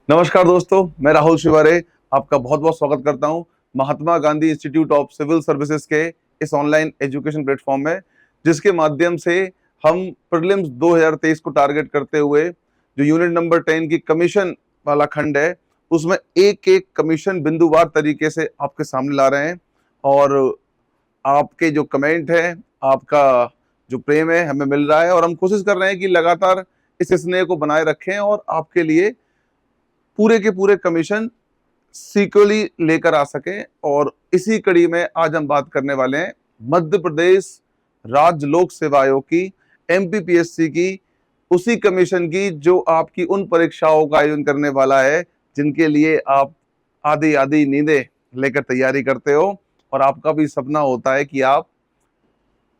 नमस्कार दोस्तों, मैं राहुल शिवारे आपका बहुत बहुत स्वागत करता हूं Mahatma Gandhi institute of civil services के इस ऑनलाइन एजुकेशन प्लेटफॉर्म में, जिसके माध्यम से हम प्रीलिम्स 2023 को टारगेट करते हुए जो यूनिट नंबर 10 की कमीशन वाला खंड है, उसमें एक एक कमीशन बिंदुवार तरीके से आपके सामने ला रहे हैं। और आपके जो कमेंट है, आपका जो प्रेम है, हमें मिल रहा है और हम कोशिश कर रहे हैं कि लगातार इस स्नेह को बनाए रखें और आपके लिए पूरे के पूरे कमीशन सीक्वली लेकर आ सकें। और इसी कड़ी में आज हम बात करने वाले हैं मध्य प्रदेश राज्य लोक सेवा आयोग की, एमपीपीएससी की, उसी कमीशन की जो आपकी उन परीक्षाओं का आयोजन करने वाला है जिनके लिए आप आधी आधी नींदें लेकर तैयारी करते हो और आपका भी सपना होता है कि आप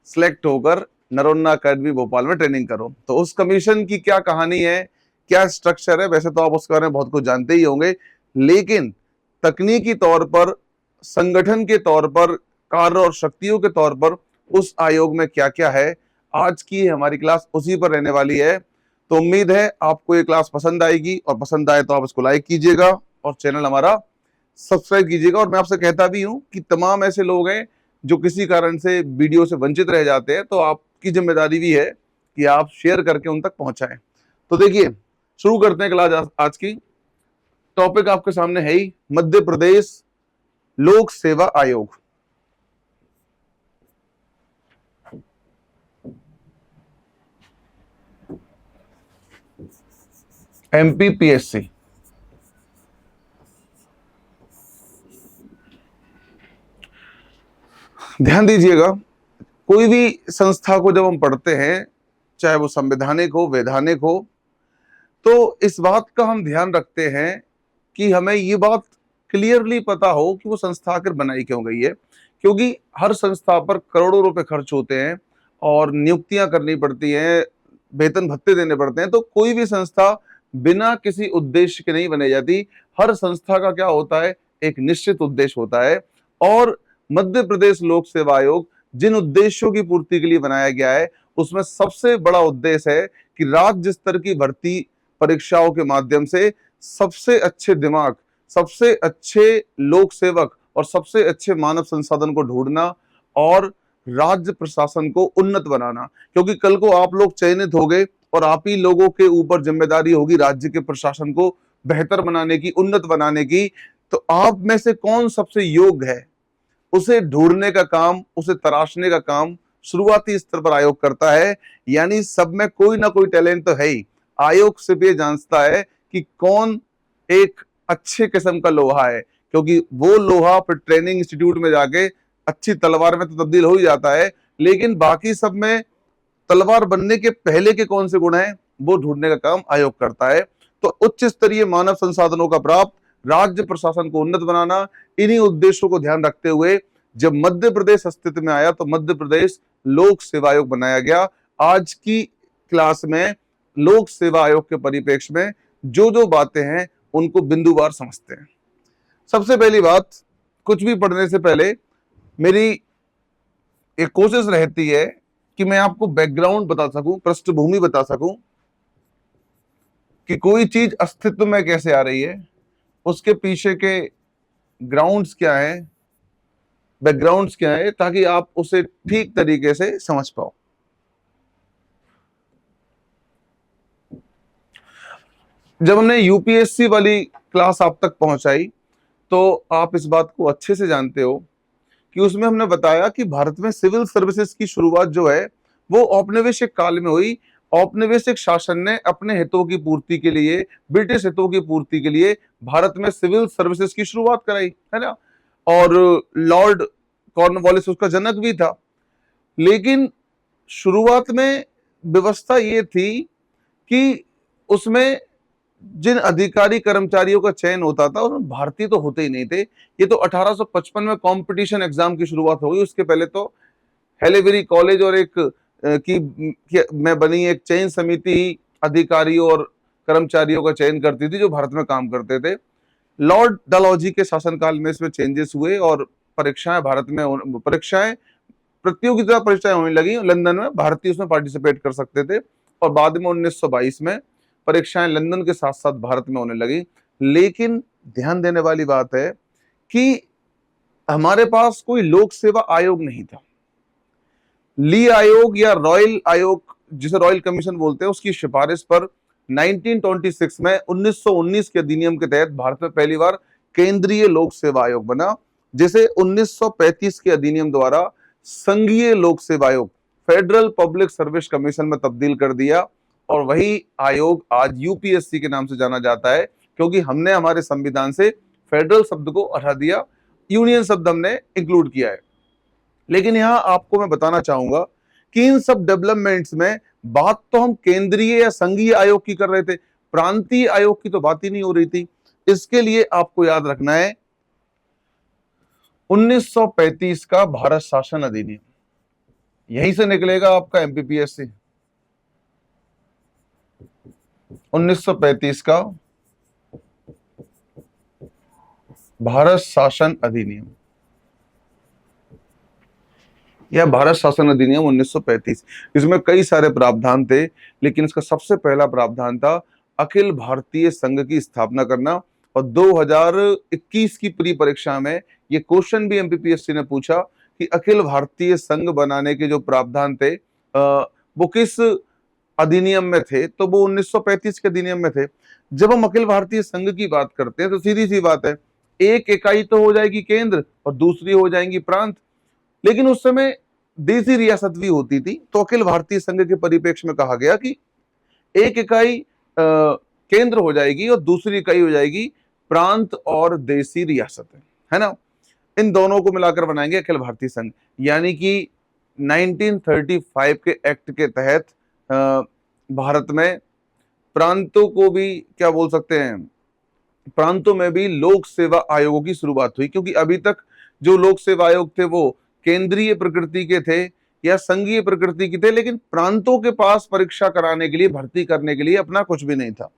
सिलेक्ट होकर नरोन्ना अकेडमी भोपाल में ट्रेनिंग करो। तो उस कमीशन की क्या कहानी है, क्या स्ट्रक्चर है, वैसे तो आप उसके बारे में बहुत कुछ जानते ही होंगे, लेकिन तकनीकी तौर पर, संगठन के तौर पर, कार्य और शक्तियों के तौर पर उस आयोग में क्या क्या है, आज की हमारी क्लास उसी पर रहने वाली है। तो उम्मीद है आपको ये क्लास पसंद आएगी और पसंद आए तो आप इसको लाइक कीजिएगा और चैनल हमारा सब्सक्राइब कीजिएगा। और मैं आपसे कहता भी हूं कि तमाम ऐसे लोग हैं जो किसी कारण से वीडियो से वंचित रह जाते हैं, तो आपकी जिम्मेदारी भी है कि आप शेयर करके उन तक पहुंचाएं। तो देखिए, शुरू करते हैं क्लास आज की। टॉपिक आपके सामने है ही, मध्य प्रदेश लोक सेवा आयोग। एमपीपीएससी ध्यान दीजिएगा, कोई भी संस्था को जब हम पढ़ते हैं, चाहे वो संवैधानिक हो, वैधानिक हो, तो इस बात का हम ध्यान रखते हैं कि हमें ये बात क्लियरली पता हो कि वो संस्था आखिर बनाई क्यों गई है। क्योंकि हर संस्था पर करोड़ों रुपए खर्च होते हैं और नियुक्तियां करनी पड़ती हैं, वेतन भत्ते देने पड़ते हैं। तो कोई भी संस्था बिना किसी उद्देश्य के नहीं बनाई जाती। हर संस्था का क्या होता है, एक निश्चित उद्देश्य होता है। और मध्य प्रदेश लोक सेवा आयोग जिन उद्देश्यों की पूर्ति के लिए बनाया गया है, उसमें सबसे बड़ा उद्देश्य है कि राज्य स्तर की भर्ती परीक्षाओं के माध्यम से सबसे अच्छे दिमाग, सबसे अच्छे लोक सेवक और सबसे अच्छे मानव संसाधन को ढूंढना और राज्य प्रशासन को उन्नत बनाना। क्योंकि कल को आप लोग चयनित हो गए और आप ही लोगों के ऊपर जिम्मेदारी होगी राज्य के प्रशासन को बेहतर बनाने की, उन्नत बनाने की। तो आप में से कौन सबसे योग्य है, उसे ढूंढने का काम, उसे तराशने का काम शुरुआती स्तर पर आयोग करता है। यानी सब में कोई ना कोई टैलेंट तो है ही। आयोग सिर्फ ये जांचता है कि कौन एक अच्छे किस्म का लोहा है, क्योंकि वो लोहा फिर ट्रेनिंग इंस्टीट्यूट में जाके अच्छी तलवार में तो तब्दील हो ही जाता है, लेकिन बाकी सब में तलवार बनने के पहले के कौन से गुण हैं, वो ढूंढने का काम आयोग करता है। तो उच्च स्तरीय मानव संसाधनों का प्राप्त, राज्य प्रशासन को उन्नत बनाना, इन्हीं उद्देश्यों को ध्यान रखते हुए जब मध्य प्रदेश अस्तित्व में आया तो मध्य प्रदेश लोक सेवा आयोग बनाया गया। आज की क्लास में लोक सेवा आयोग के परिप्रेक्ष्य में जो जो बातें हैं उनको बिंदुवार समझते हैं। सबसे पहली बात, कुछ भी पढ़ने से पहले मेरी एक कोशिश रहती है कि मैं आपको बैकग्राउंड बता सकूं, पृष्ठभूमि बता सकूं कि कोई चीज अस्तित्व में कैसे आ रही है, उसके पीछे के ग्राउंड्स क्या है, बैकग्राउंड्स क्या है, ताकि आप उसे ठीक तरीके से समझ पाओ। जब हमने यूपीएससी वाली क्लास आप तक पहुंचाई तो आप इस बात को अच्छे से जानते हो कि उसमें हमने बताया कि भारत में सिविल सर्विसेज की शुरुआत जो है वो औपनिवेशिक काल में हुई। औपनिवेशिक शासन ने अपने हितों की पूर्ति के लिए, ब्रिटिश हितों की पूर्ति के लिए भारत में सिविल सर्विसेज की शुरुआत कराई, है ना। और लॉर्ड कॉर्नवालिस उसका जनक भी था। लेकिन शुरुआत में व्यवस्था ये थी कि उसमें जिन अधिकारी कर्मचारियों का चयन होता था उसमें भारतीय तो होते ही नहीं थे। ये तो 1855 में कंपटीशन एग्जाम की शुरुआत हो गई। उसके पहले तो हेलेबरी कॉलेज और एक में बनी एक चयन समिति ही अधिकारियों और कर्मचारियों का चयन करती थी जो भारत में काम करते थे। लॉर्ड डलहौजी के शासनकाल में इसमें चेंजेस हुए और परीक्षाएं भारत में, परीक्षाएं प्रतियोगिता परीक्षाएं होने लगी लंदन में, भारतीय उसमें पार्टिसिपेट कर सकते थे। और बाद में 1922 में परीक्षाएं लंदन के साथ साथ भारत में होने लगी। लेकिन ध्यान देने वाली बात है कि हमारे पास कोई लोक सेवा आयोग नहीं था। ली आयोग या रॉयल आयोग, जिसे रॉयल कमीशन बोलते हैं, उसकी सिफारिश पर 1926 में 1919 के अधिनियम के तहत भारत में पहली बार केंद्रीय लोक सेवा आयोग बना, जिसे 1935 के अधिनियम द्वारा संघीय लोक सेवा आयोग, फेडरल पब्लिक सर्विस कमीशन में तब्दील कर दिया। और वही आयोग आज यूपीएससी के नाम से जाना जाता है, क्योंकि हमने हमारे संविधान से फेडरल शब्द को हटा दिया, यूनियन शब्द हमने इंक्लूड किया है। लेकिन यहां आपको मैं बताना चाहूंगा कि इन सब डेवलपमेंट्स में बात तो हम केंद्रीय या संघीय आयोग की कर रहे थे, प्रांतीय आयोग की तो बात ही नहीं हो रही थी। इसके लिए आपको याद रखना है 1935 का भारत शासन अधिनियम, यहीं से निकलेगा आपका एमपीपीएससी। 1935 का भारत शासन अधिनियम या भारत शासन अधिनियम 1935, इसमें कई सारे प्रावधान थे, लेकिन इसका सबसे पहला प्रावधान था अखिल भारतीय संघ की स्थापना करना। और 2021 की प्री परीक्षा में ये क्वेश्चन भी एमपीपीएससी ने पूछा कि अखिल भारतीय संघ बनाने के जो प्रावधान थे वो किस अधिनियम में थे, तो वो 1935 के अधिनियम में थे। जब हम अखिल भारतीय संघ की बात करते हैं तो सीधी सी बात है, एक इकाई तो हो जाएगी केंद्र और दूसरी हो जाएंगी प्रांत, लेकिन उस समय देसी रियासत भी होती थी। तो अखिल भारतीय संघ के परिप्रेक्ष्य में कहा गया कि एक इकाई केंद्र हो जाएगी और दूसरी इकाई हो जाएगी प्रांत और देसी रियासत, है ना। इन दोनों को मिलाकर बनाएंगे अखिल भारतीय संघ। यानी कि 1935 के एक्ट के तहत भारत में प्रांतों को भी क्या बोल सकते हैं, प्रांतों में भी लोक सेवा आयोगों की शुरुआत हुई, क्योंकि अभी तक जो लोक सेवा आयोग थे वो केंद्रीय प्रकृति के थे या संघीय प्रकृति के थे, लेकिन प्रांतों के पास परीक्षा कराने के लिए, भर्ती करने के लिए अपना कुछ भी नहीं था।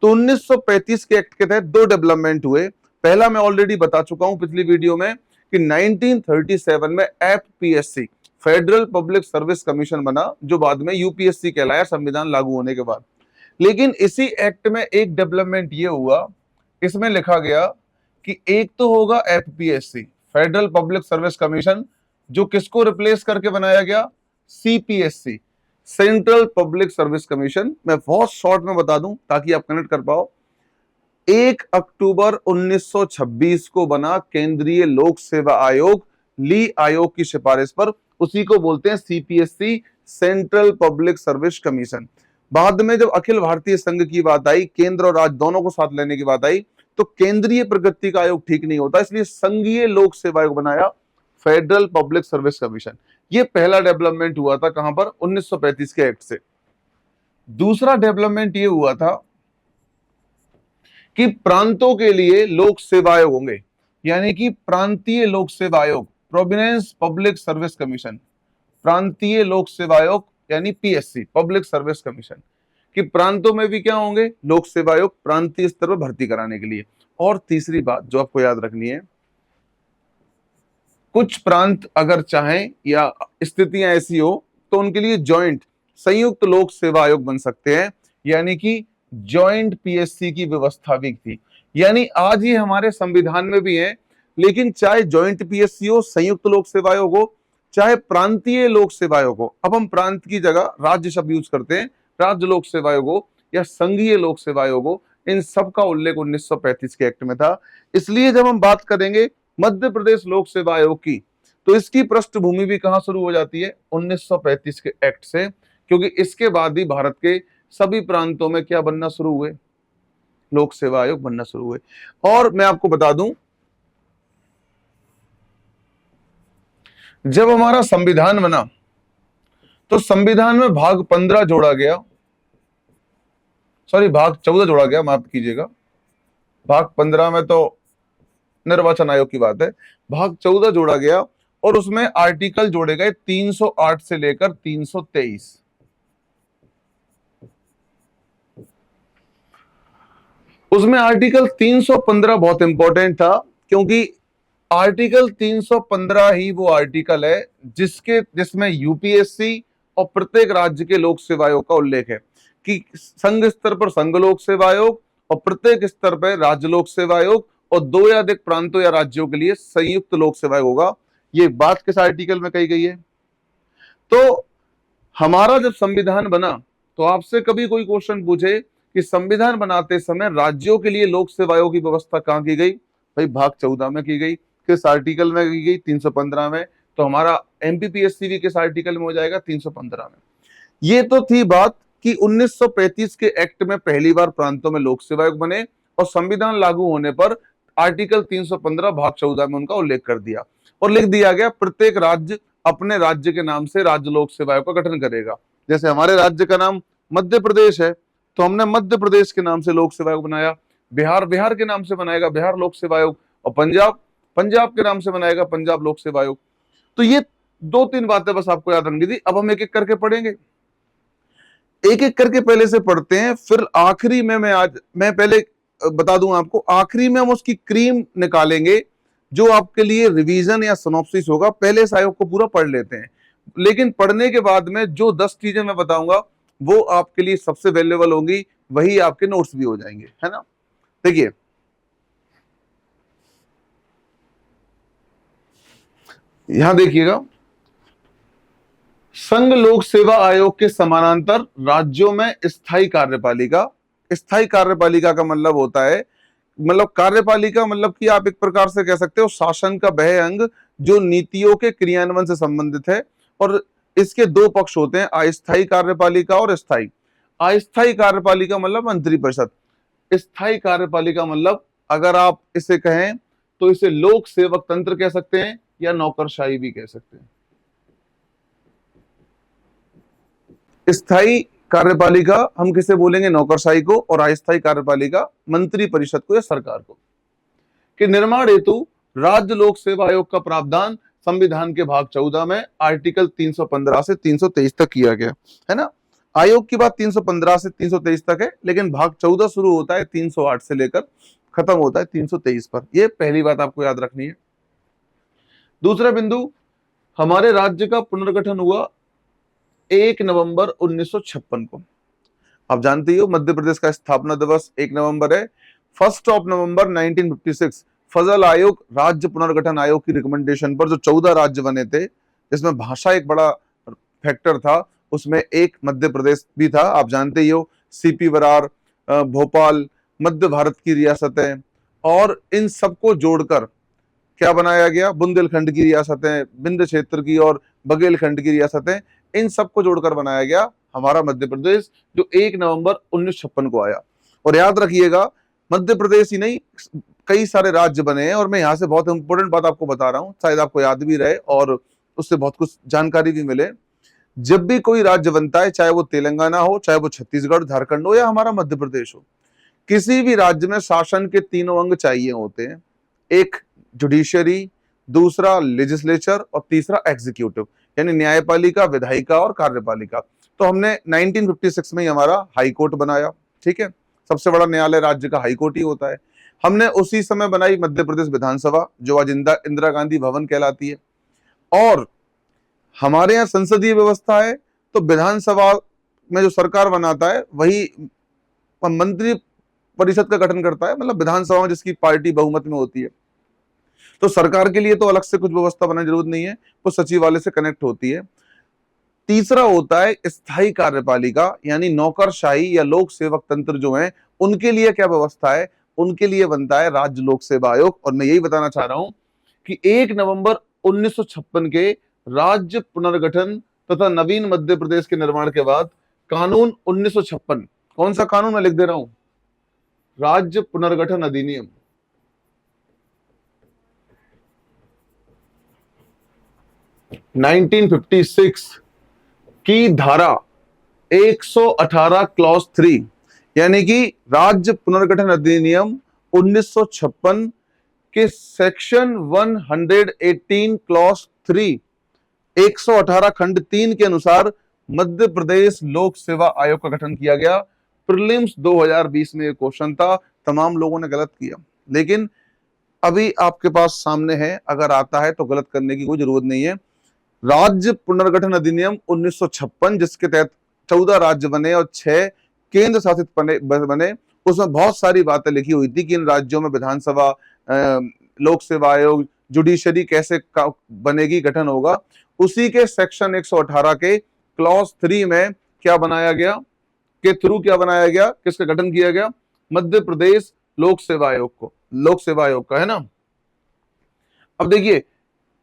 तो 1935 के एक्ट के तहत दो डेवलपमेंट हुए। पहला मैं ऑलरेडी बता चुका हूं पिछली वीडियो में कि 1937 में FPSC, federal public service commission बना, जो बाद में यूपीएससी कहलाया संविधान लागू होने के बाद। लेकिन इसी एक्ट में एक डेवलपमेंट ये हुआ, इसमें लिखा गया कि एक तो होगा FPSC, federal public service commission, जो किसको रिप्लेस करके बनाया गया, CPSC, central public service commission. मैं बहुत शॉर्ट में बता दूं ताकि आप कनेक्ट कर पाओ। 1 अक्टूबर 1926 को बना केंद्रीय लोक सेवा आयोग, ली आयोग की सिफारिश पर, उसी को बोलते हैं CPSC, central public service commission. बाद में जब अखिल भारतीय संघ की बात आई, केंद्र और राज्य दोनों को साथ लेने की बात आई, तो केंद्रीय प्रकृति का आयोग ठीक नहीं होता, इसलिए संघीय लोक सेवा आयोग बनाया, फेडरल पब्लिक सर्विस कमीशन। ये पहला डेवलपमेंट हुआ था कहां पर, 1935 के एक्ट से। दूसरा डेवलपमेंट ये हुआ था कि प्रांतों के लिए लोक सेवा आयोग होंगे, यानी कि प्रांतीय लोक सेवा आयोग, प्रोविडेंस पब्लिक सर्विस कमीशन, प्रांतीय लोक सेवा आयोग यानी पीएससी, पब्लिक सर्विस कमीशन, कि प्रांतों में भी क्या होंगे, लोक सेवा आयोग, प्रांतीय स्तर पर भर्ती कराने के लिए। और तीसरी बात जो आपको याद रखनी है, कुछ प्रांत अगर चाहें या स्थितियां ऐसी हो तो उनके लिए जॉइंट, संयुक्त लोक सेवा आयोग बन सकते हैं, यानी कि जॉइंट पीएससी की व्यवस्था भी थी। यानी आज ये हमारे संविधान में भी है, लेकिन चाहे जॉइंट पीएससी हो, संयुक्त लोक सेवा आयोग हो, चाहे प्रांतीय लोक सेवा आयोग हो, अब हम प्रांत की जगह राज्य शब्द यूज करते हैं, राज्य लोक सेवा आयोग हो या संघीय लोक सेवा आयोग हो, इन सब का उल्लेख 1935 के एक्ट में था। इसलिए जब हम बात करेंगे मध्य प्रदेश लोक सेवा आयोग की, तो इसकी पृष्ठभूमि भी कहां शुरू हो जाती है, 1935 के एक्ट से, क्योंकि इसके बाद ही भारत के सभी प्रांतों में क्या बनना शुरू हुए, लोक सेवा आयोग बनना शुरू हुए। और मैं आपको बता दूं, जब हमारा संविधान बना तो संविधान में भाग 15 जोड़ा गया, सॉरी भाग 14 जोड़ा गया, माफ कीजिएगा, भाग 15 में तो निर्वाचन आयोग की बात है, भाग 14 जोड़ा गया और उसमें आर्टिकल जोड़े गए 308 से लेकर 323। उसमें आर्टिकल 315 बहुत इंपॉर्टेंट था, क्योंकि आर्टिकल 315 ही वो आर्टिकल है जिसमें यूपीएससी और प्रत्येक राज्य के लोक सेवा आयोग का उल्लेख है, कि संघ स्तर पर संघ लोक सेवा आयोग और प्रत्येक स्तर पर राज्य लोक सेवा आयोग और 2 या अधिक प्रांतों या राज्यों के लिए संयुक्त लोक सेवा आयोग होगा। ये बात किस आर्टिकल में कही गई है? तो हमारा जब संविधान बना तो आपसे कभी कोई क्वेश्चन पूछे कि संविधान बनाते समय राज्यों के लिए लोक सेवा आयोग की व्यवस्था कहां की गई? भाई भाग 14 में की गई। किस आर्टिकल में की गई? 315 में। तो हमारा एमपीपीएससी भी किस आर्टिकल में हो जाएगा? 315 में। ये तो थी बात कि 1935 के एक्ट में पहली बार प्रांतों में लोक सेवा आयोग बने और संविधान लागू होने पर आर्टिकल 315 भाग 14 में उनका उल्लेख कर दिया और लिख दिया गया प्रत्येक राज्य अपने राज्य के नाम से राज्य लोक सेवा आयोग का गठन करेगा। जैसे हमारे राज्य का नाम मध्य प्रदेश है तो हमने मध्य प्रदेश के नाम से लोक सेवा आयोग बनाया, बिहार के नाम से बनाएगा बिहार लोक सेवा आयोग, और पंजाब के नाम से बनाएगा पंजाब लोक सेवा आयोग। तो ये 2-3 बातें बस आपको याद रखनी थी। अब हम एक एक करके पढ़ेंगे, एक एक करके पहले से पढ़ते हैं, फिर आखिरी में मैं पहले बता दूं आपको, आखिरी में हम उसकी क्रीम निकालेंगे जो आपके लिए रिवीजन या सिनॉप्सिस होगा। पहले इस आयोग को पूरा पढ़ लेते हैं, लेकिन पढ़ने के बाद में जो 10 चीजें मैं बताऊंगा वो आपके लिए सबसे वैल्यूएबल होंगी, वही आपके नोट्स भी हो जाएंगे, है ना। देखिए, यहां देखिएगा, संघ लोक सेवा आयोग के समानांतर राज्यों में स्थायी कार्यपालिका। स्थायी कार्यपालिका का मतलब होता है, मतलब कार्यपालिका मतलब कि आप एक प्रकार से कह सकते हो शासन का वह अंग जो नीतियों के क्रियान्वयन से संबंधित है। और इसके 2 पक्ष होते हैं, अस्थायी कार्यपालिका और स्थायी। अस्थायी कार्यपालिका मतलब मंत्रिपरिषद, स्थायी कार्यपालिका मतलब अगर आप इसे कहें तो इसे लोक सेवक तंत्र कह सकते हैं या नौकरशाही भी कह सकते हैं। स्थायी कार्यपालिका हम किसे बोलेंगे? नौकरशाही को, और अस्थायी कार्यपालिका मंत्री परिषद को या सरकार को। कि निर्माण हेतु राज्य लोक सेवा आयोग का प्रावधान संविधान के भाग 14 में आर्टिकल 315 से 323 तक किया गया है ना। आयोग की बात 315 से 323 तक है, लेकिन भाग 14 शुरू होता है 308 से लेकर खत्म होता है 323 पर। यह पहली बात आपको याद रखनी है। दूसरा बिंदु, हमारे राज्य का पुनर्गठन हुआ 1 नवंबर 1956 को। आप जानते हो मध्य प्रदेश का स्थापना दिवस 1 नवंबर है। 1 नवंबर 1956 फजल आयोग राज्य पुनर्गठन आयोग की रिकमेंडेशन पर जो 14 राज्य बने थे, जिसमें भाषा एक बड़ा फैक्टर था, उसमें एक मध्य प्रदेश भी था। आप जानते ही हो, सीपी बरार, भोपाल, मध्य भारत की रियासतें, और इन सबको जोड़कर क्या बनाया गया? बुंदेलखंड की रियासतें, विंध्य क्षेत्र की और बघेलखंड की रियासतें, इन सबको जोड़कर बनाया गया हमारा मध्य प्रदेश, जो 1 नवंबर 1956 को आया। और याद रखिएगा, मध्य प्रदेश ही नहीं, कई सारे राज्य बने हैं, और मैं यहाँ से बहुत इंपॉर्टेंट बात आपको बता रहा हूँ, शायद आपको याद भी रहे और उससे बहुत कुछ जानकारी भी मिले। जब भी कोई राज्य बनता है, चाहे वो तेलंगाना हो, चाहे वो छत्तीसगढ़, झारखंड हो या हमारा मध्य प्रदेश हो, किसी भी राज्य में शासन के 3 अंग चाहिए होते हैं। एक जुडिशरी, दूसरा लेजिस्लेचर और तीसरा एग्जीक्यूटिव, यानी न्यायपालिका, विधायिका और कार्यपालिका। तो हमने 1956 में ही हमारा हाई कोर्ट बनाया, ठीक है। सबसे बड़ा न्यायालय राज्य का हाई कोर्ट ही होता है। हमने उसी समय बनाई मध्य प्रदेश विधानसभा, जो आज इंदिरा गांधी भवन कहलाती है। और हमारे यहाँ संसदीय व्यवस्था है, तो विधानसभा में जो सरकार बनाता है वही मंत्री परिषद का गठन करता है, मतलब विधानसभा में जिसकी पार्टी बहुमत में होती है। तो सरकार के लिए तो अलग से कुछ व्यवस्था बनाने की जरूरत नहीं है, वो सचिवालय से कनेक्ट होती है। तीसरा होता है स्थायी कार्यपालिका, यानी नौकरशाही या लोक सेवक तंत्र जो है, उनके लिए क्या व्यवस्था है? उनके लिए बनता है राज्य लोक सेवा आयोग। और मैं यही बताना चाह रहा हूं कि 1 नवंबर 1956 के राज्य पुनर्गठन तथा नवीन मध्य प्रदेश के निर्माण के बाद कानून 1956, कौन सा कानून मैं लिख दे रहा हूं? राज्य पुनर्गठन अधिनियम। (1956) की धारा 118 क्लॉज 3, यानी कि राज्य पुनर्गठन अधिनियम 1956 के सेक्शन 118 क्लॉज 3, 118 खंड 3 के अनुसार मध्य प्रदेश लोक सेवा आयोग का गठन किया गया। प्रीलिम्स 2020 में क्वेश्चन था, तमाम लोगों ने गलत किया, लेकिन अभी आपके पास सामने है, अगर आता है तो गलत करने की कोई जरूरत नहीं है। राज्य पुनर्गठन अधिनियम 1956, जिसके तहत 14 राज्य बने और 6 केंद्र शासित बने, उसमें बहुत सारी बातें लिखी हुई थी कि इन राज्यों में विधानसभा, लोक सेवा आयोग, जुडिशरी कैसे बनेगी, गठन होगा। उसी के सेक्शन 118 के क्लॉज 3 में क्या बनाया गया, के थ्रू क्या बनाया गया, किसका गठन किया गया, मध्य प्रदेश लोक सेवा आयोग को, लोक सेवा आयोग का, है ना। अब देखिए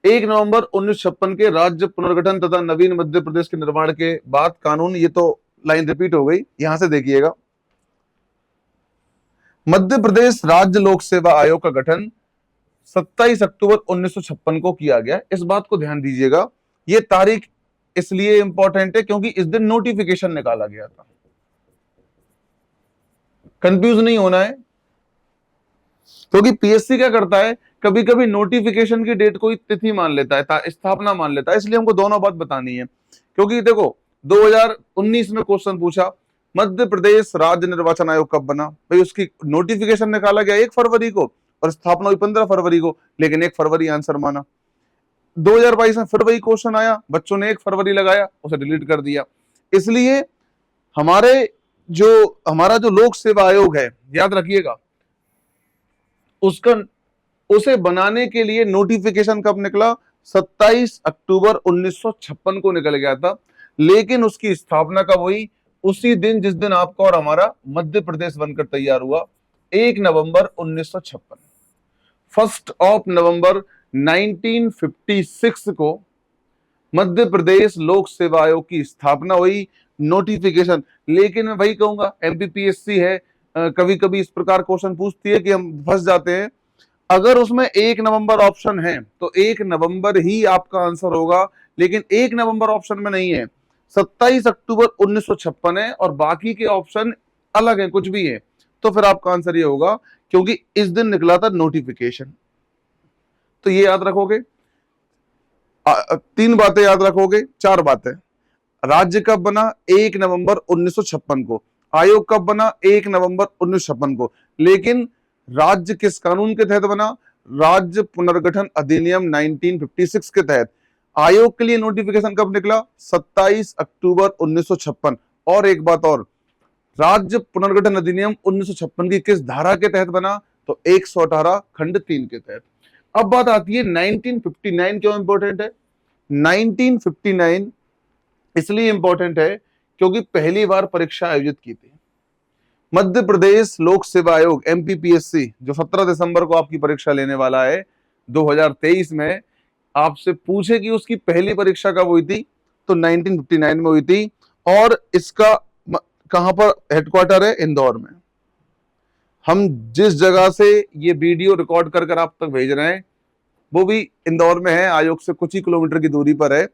1 नवंबर 1956 के राज्य पुनर्गठन तथा नवीन मध्य प्रदेश के निर्माण के बाद कानून, ये तो लाइन रिपीट हो गई, यहां से देखिएगा, मध्य प्रदेश राज्य लोक सेवा आयोग का गठन 27 अक्टूबर 1956 को किया गया। इस बात को ध्यान दीजिएगा, ये तारीख इसलिए इंपॉर्टेंट है क्योंकि इस दिन नोटिफिकेशन निकाला गया था। कंफ्यूज नहीं होना है, क्योंकि पीएससी क्या करता है, कभी कभी नोटिफिकेशन की डेट को तिथि मान लेता है, स्थापना मान लेता है, इसलिए हमको दोनों बात बतानी है। क्योंकि देखो 2019 में क्वेश्चन पूछा, मध्य प्रदेश राज्य निर्वाचन आयोग कब बना, भाई उसकी नोटिफिकेशन निकाला गया 1 फरवरी को और स्थापना हुई 15 फरवरी को, लेकिन 1 फरवरी आंसर माना। 2022 में फिर वही क्वेश्चन आया, बच्चों ने 1 फरवरी लगाया, उसे डिलीट कर दिया। इसलिए हमारा जो लोक सेवा आयोग है, याद रखिएगा, उसे बनाने के लिए नोटिफिकेशन कब निकला, 27 अक्टूबर 1956 को निकल गया था, लेकिन उसकी स्थापना कब हुई, उसी दिन जिस दिन आपका और हमारा मध्य प्रदेश बनकर तैयार हुआ, 1 नवंबर 1956। 1 नवंबर 1956 को मध्य प्रदेश लोक सेवा आयोग की स्थापना हुई, नोटिफिकेशन। लेकिन मैं वही कहूंगा, एमपीपीएससी है, कभी कभी इस प्रकार क्वेश्चन पूछती है कि हम फंस जाते हैं। अगर उसमें 1 नवंबर ऑप्शन है तो 1 नवंबर ही आपका आंसर होगा, लेकिन 1 नवंबर ऑप्शन में नहीं है, 27 अक्टूबर 1956 है और बाकी के ऑप्शन अलग है, कुछ भी है, तो फिर आपका आंसर ये होगा, क्योंकि इस दिन निकला था नोटिफिकेशन। तो ये याद रखोगे, 3 बातें याद रखोगे, 4 बातें। राज्य कब बना, 1 नवंबर 1956 को। आयोग कब बना, 1 नवंबर 1956 को। लेकिन राज्य किस कानून के तहत बना, राज्य पुनर्गठन अधिनियम 1956 के तहत। आयोग के लिए नोटिफिकेशन कब निकला, 27 अक्टूबर 1956। और एक बात और, राज्य पुनर्गठन अधिनियम 1956 की किस धारा के तहत बना, तो 118 खंड 3 के तहत। अब बात आती है 1959 क्यों इंपॉर्टेंट है। 1959 इसलिए इंपॉर्टेंट है क्योंकि पहली बार परीक्षा आयोजित की थी। मध्य प्रदेश लोक सेवा आयोग एमपीपीएससी जो 17 दिसंबर को आपकी परीक्षा लेने वाला है 2023 में, आपसे पूछे कि उसकी पहली परीक्षा कब हुई थी, तो 1959 में हुई थी। और इसका कहां पर हेडक्वार्टर है, इंदौर में। हम जिस जगह से ये वीडियो रिकॉर्ड कर कर आप तक भेज रहे हैं वो भी इंदौर में है, आयोग से कुछ ही किलोमीटर की दूरी पर है।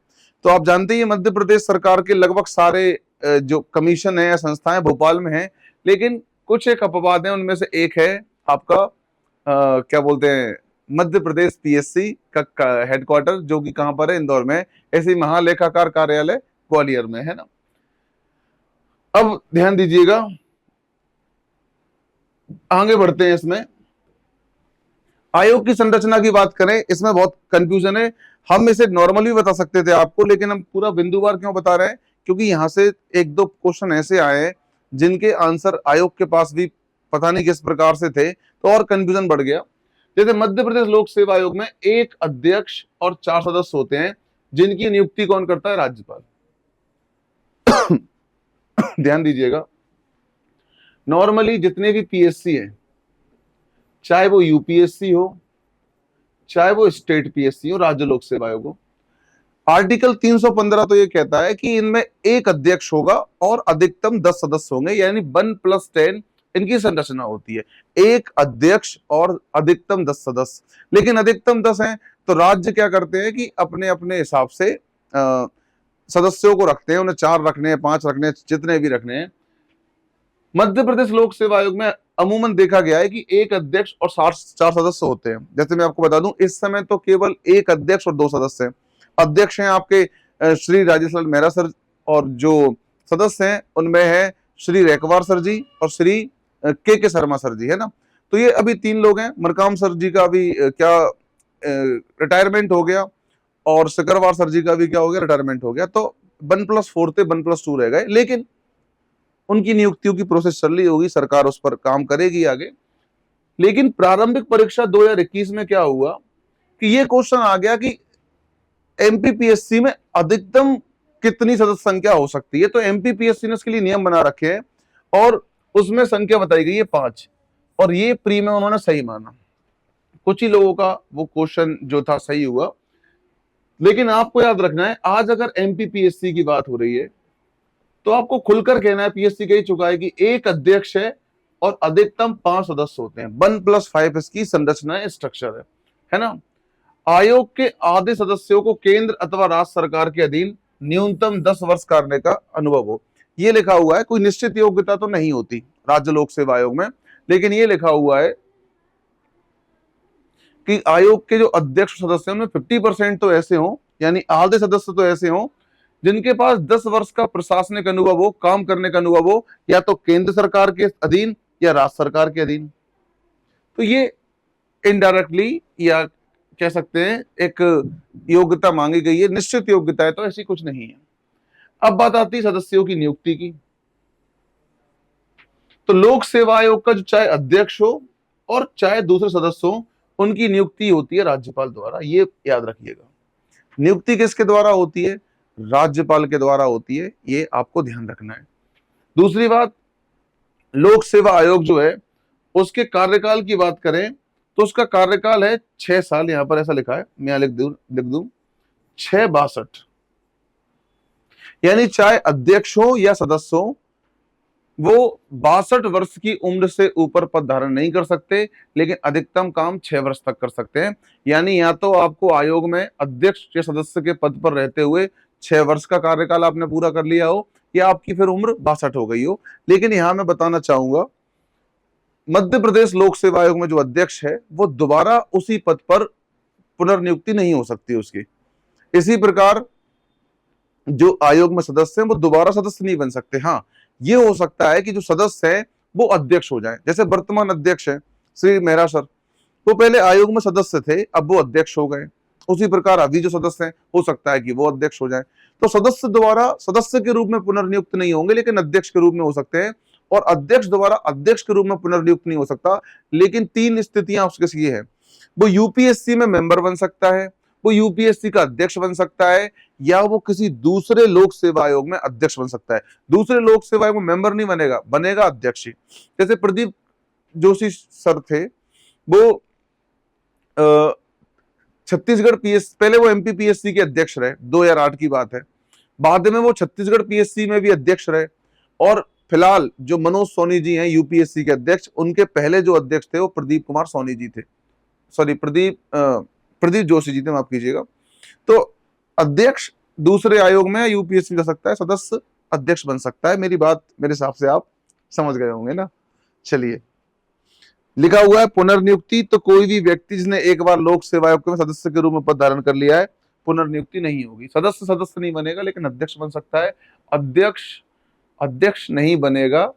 तो आप जानते हैं मध्य प्रदेश सरकार के लगभग सारे जो कमीशन है या संस्थाएं भोपाल में हैं, लेकिन कुछ एक अपवाद है, उनमें से एक है आपका क्या बोलते हैं, मध्य प्रदेश पीएससी का हेडक्वार्टर, जो कि कहां पर है, इंदौर में। ऐसे ही महालेखाकार कार्यालय ग्वालियर में है ना। अब ध्यान दीजिएगा, आगे बढ़ते हैं। इसमें आयोग की संरचना की बात करें, इसमें बहुत कंफ्यूजन है। हम इसे नॉर्मली बता सकते थे आपको, लेकिन हम पूरा बिंदुवार क्यों बता रहे हैं, क्योंकि यहां से 1-2 क्वेश्चन ऐसे आए हैं जिनके आंसर आयोग के पास भी पता नहीं किस प्रकार से थे, तो और कंफ्यूजन बढ़ गया। जैसे मध्य प्रदेश लोक सेवा आयोग में 1 अध्यक्ष और 4 सदस्य होते हैं, जिनकी नियुक्ति कौन करता है, राज्यपाल। ध्यान दीजिएगा, नॉर्मली जितने भी पीएससी है, चाहे वो यूपीएससी हो, चाहे वो स्टेट पीएससी हो, राज्य लोक सेवा आयोग हो, आर्टिकल 315 तो ये कहता है कि इनमें 1 अध्यक्ष होगा और अधिकतम 10 सदस्य होंगे, यानी 1+10 इनकी संरचना होती है। 1 अध्यक्ष और अधिकतम 10 सदस्य, लेकिन अधिकतम 10 हैं तो राज्य क्या करते हैं कि अपने अपने हिसाब से सदस्यों को रखते हैं, उन्हें 4 रखने हैं, 5 रखने हैं, जितने भी रखने हैं। मध्य प्रदेश लोक सेवा आयोग में अमूमन देखा गया है कि 1 अध्यक्ष और 4 सदस्य होते हैं। जैसे मैं आपको बता दूं, इस समय तो केवल 1 अध्यक्ष और 2 सदस्य हैं। अध्यक्ष हैं आपके श्री राजेश लाल मेहरा सर, और जो सदस्य हैं उनमें है श्री रेकवार सर जी और श्री के शर्मा सर जी, है ना। तो ये अभी 3 लोग हैं। मरकाम सर जी का अभी क्या रिटायरमेंट हो गया, और सिकरवार सर जी का भी क्या हो गया, रिटायरमेंट हो गया। तो 1+4 थे, 1+2 रह गए। लेकिन उनकी नियुक्तियों की प्रोसेस चल रही होगी, सरकार उस पर काम करेगी आगे। लेकिन प्रारंभिक परीक्षा 2021 में क्या हुआ कि ये क्वेश्चन आ गया कि एमपीपीएससी में अधिकतम कितनी सदस्य संख्या हो सकती है। तो एमपीपीएससी ने इसके लिए नियम बना रखे हैं और उसमें संख्या बताई गई है 5, और ये प्री में उन्होंने सही माना। कुछ ही लोगों का वो क्वेश्चन जो था सही हुआ। लेकिन आपको याद रखना है, आज अगर एमपीपीएससी की बात हो रही है तो आपको खुलकर कहना है, पीएससी कह चुका है कि एक अध्यक्ष है और अधिकतम 5 सदस्य होते हैं। 1+5 इसकी संरचना है, स्ट्रक्चर है ना। आयोग के आधे सदस्यों को केंद्र अथवा राज्य सरकार के अधीन न्यूनतम 10 वर्ष करने का अनुभव हो, ये लिखा हुआ है। कोई निश्चित योग्यता तो नहीं होती राज्य लोक सेवा आयोग में, लेकिन ये लिखा हुआ है कि आयोग के जो अध्यक्ष सदस्य हैं उनमें 50% तो ऐसे हों, यानी आधे सदस्य तो ऐसे हों जिनके पास 10 वर्ष का प्रशासनिक अनुभव हो, काम करने का अनुभव हो, या तो केंद्र सरकार के अधीन या राज्य सरकार के अधीन। तो ये इनडायरेक्टली या कह सकते हैं एक योग्यता मांगी गई है। निश्चित योग्यता है तो ऐसी कुछ नहीं है। अब बात आती है सदस्यों की नियुक्ति की। तो लोक सेवा आयोग का जो चाहे अध्यक्ष हो और चाहे दूसरे सदस्य हो, उनकी नियुक्ति होती है राज्यपाल द्वारा। ये याद रखिएगा, नियुक्ति किसके द्वारा होती है? राज्यपाल के द्वारा होती है। ये आपको ध्यान रखना है। दूसरी बात, लोक सेवा आयोग जो है उसके कार्यकाल की बात करें तो उसका कार्यकाल है 6 साल। यहां पर ऐसा लिखा है, मैं यहां लिख दूं 662। यानी चाहे अध्यक्ष हो या सदस्य हो, वो 62 वर्ष की उम्र से ऊपर पद धारण नहीं कर सकते, लेकिन अधिकतम काम 6 वर्ष तक कर सकते हैं। यानी या तो आपको आयोग में अध्यक्ष या सदस्य के पद पर रहते हुए 6 वर्ष का कार्यकाल आपने पूरा कर लिया हो, या आपकी फिर उम्र 62 हो गई हो। लेकिन यहां मैं बताना चाहूंगा, मध्य प्रदेश लोक सेवा आयोग में जो अध्यक्ष है वो दोबारा उसी पद पर पुनर्नियुक्ति नहीं हो सकती उसकी। इसी प्रकार जो आयोग में सदस्य हैं वो दोबारा सदस्य नहीं बन सकते। हाँ, ये हो सकता है कि जो सदस्य है वो अध्यक्ष हो जाए। जैसे वर्तमान अध्यक्ष है श्री मेहरा सर, वो पहले आयोग में सदस्य थे, अब वो अध्यक्ष हो गए। उसी प्रकार अभी जो सदस्य हैं हो सकता है कि वो अध्यक्ष हो जाए। तो सदस्य दोबारा सदस्य के रूप में पुनर्नियुक्त नहीं होंगे, लेकिन अध्यक्ष के रूप में हो सकते हैं। और अध्यक्ष दोबारा अध्यक्ष के रूप में पुनर्नियुक्त नहीं हो सकता, लेकिन 3 स्थितियां उसके ये है। वो यूपीएससी में मेंबर बन सकता है, वो यूपीएससी का अध्यक्ष बन सकता है, या वो किसी दूसरे लोक सेवा आयोग में अध्यक्ष बन सकता है। दूसरे लोक सेवा आयोग में मेंबर नहीं बनेगा, बनेगा अध्यक्ष ही। जैसे प्रदीप जोशी सर थे, वो छत्तीसगढ़ पहले वो एमपीपीएससी के अध्यक्ष रहे, 2008 की बात है। बाद में वो छत्तीसगढ़ पीएससी में भी अध्यक्ष रहे। और फिलहाल जो मनोज सोनी जी हैं यूपीएससी के अध्यक्ष, उनके पहले जो अध्यक्ष थे वो प्रदीप कुमार सोनी जी थे, सॉरी प्रदीप जोशी जी थे, माफ कीजिएगा। तो अध्यक्ष दूसरे आयोग में यूपीएससी जा सकता है, सदस्य अध्यक्ष बन सकता है। मेरी बात मेरे हिसाब से आप समझ गए होंगे ना। चलिए, लिखा हुआ है पुनर्नियुक्ति, तो कोई भी व्यक्ति जिसने एक बार लोक सेवा आयोग में सदस्य के रूप में पद धारण कर लिया है, पुनर्नियुक्ति नहीं होगी। सदस्य नहीं बनेगा, लेकिन अध्यक्ष बन सकता है। अध्यक्ष नहीं बनेगा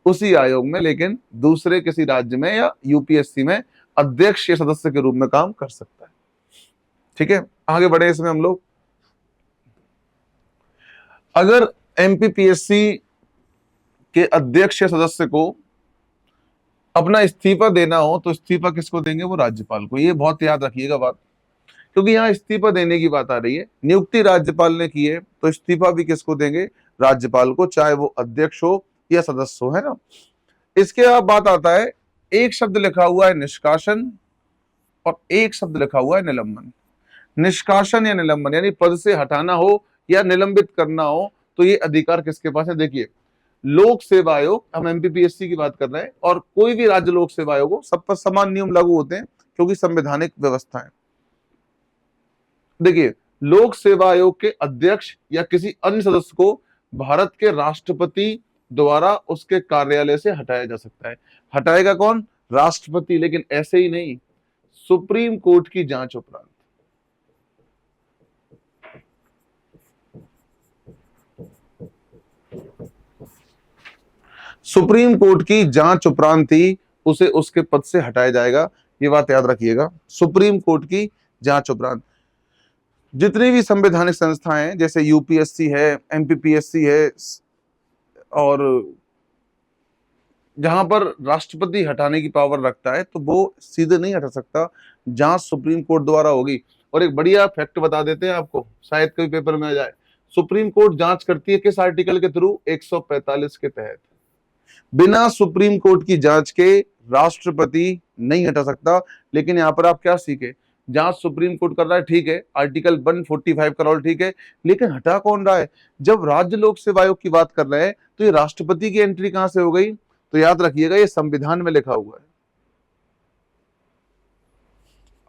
उसी आयोग में, लेकिन दूसरे किसी राज्य में या यूपीएससी में अध्यक्ष या सदस्य के रूप में काम कर सकता है। ठीक है, आगे बढ़े इसमें हम लोग। अगर एमपीपीएससी के अध्यक्ष या सदस्य को अपना इस्तीफा देना हो तो इस्तीफा किसको देंगे? वो राज्यपाल को। ये बहुत याद रखिएगा बात, क्योंकि यहाँ इस्तीफा देने की बात आ रही है। नियुक्ति राज्यपाल ने की है तो इस्तीफा भी किसको देंगे? राज्यपाल को, चाहे वो अध्यक्ष हो या सदस्य हो, है ना। इसके बाद बात आता है, एक शब्द लिखा हुआ है निष्कासन और एक शब्द लिखा हुआ है निलंबन। निष्कासन या निलंबन यानी पद से हटाना हो या निलंबित करना हो, तो ये अधिकार किसके पास है? देखिए, लोक सेवा आयोग, हम एमपीपीएससी की बात कर रहे हैं, और कोई भी राज्य लोक सेवा आयोग हो, सब पर समान नियम लागू होते हैं, क्योंकि संवैधानिक व्यवस्था है। देखिए, लोक सेवा आयोग के अध्यक्ष या किसी अन्य सदस्य को भारत के राष्ट्रपति द्वारा उसके कार्यालय से हटाया जा सकता है। हटाएगा कौन? राष्ट्रपति। लेकिन ऐसे ही नहीं, सुप्रीम कोर्ट की जांच उपरांत। सुप्रीम कोर्ट की जांच उपरांत ही उसे उसके पद से हटाया जाएगा। ये बात याद रखिएगा, सुप्रीम कोर्ट की जांच उपरांत। जितनी भी संवैधानिक संस्थाएं, जैसे यूपीएससी है, एमपीपीएससी है, और जहां पर राष्ट्रपति हटाने की पावर रखता है तो वो सीधे नहीं हटा सकता, जांच सुप्रीम कोर्ट द्वारा होगी। और एक बढ़िया फैक्ट बता देते हैं आपको, शायद कभी पेपर में आ जाए। सुप्रीम कोर्ट जांच करती है किस आर्टिकल के थ्रू? 145 के तहत। बिना सुप्रीम कोर्ट की जांच के राष्ट्रपति नहीं हटा सकता। लेकिन यहां पर आप क्या सीखे? जांच सुप्रीम कोर्ट कर रहा है, ठीक है, आर्टिकल 145 का रोल ठीक है, लेकिन हटा कौन रहा है? जब राज्य लोक सेवा आयोग की बात कर रहे हैं तो ये राष्ट्रपति की एंट्री कहां से हो गई? तो याद रखिएगा, ये संविधान में लिखा हुआ है,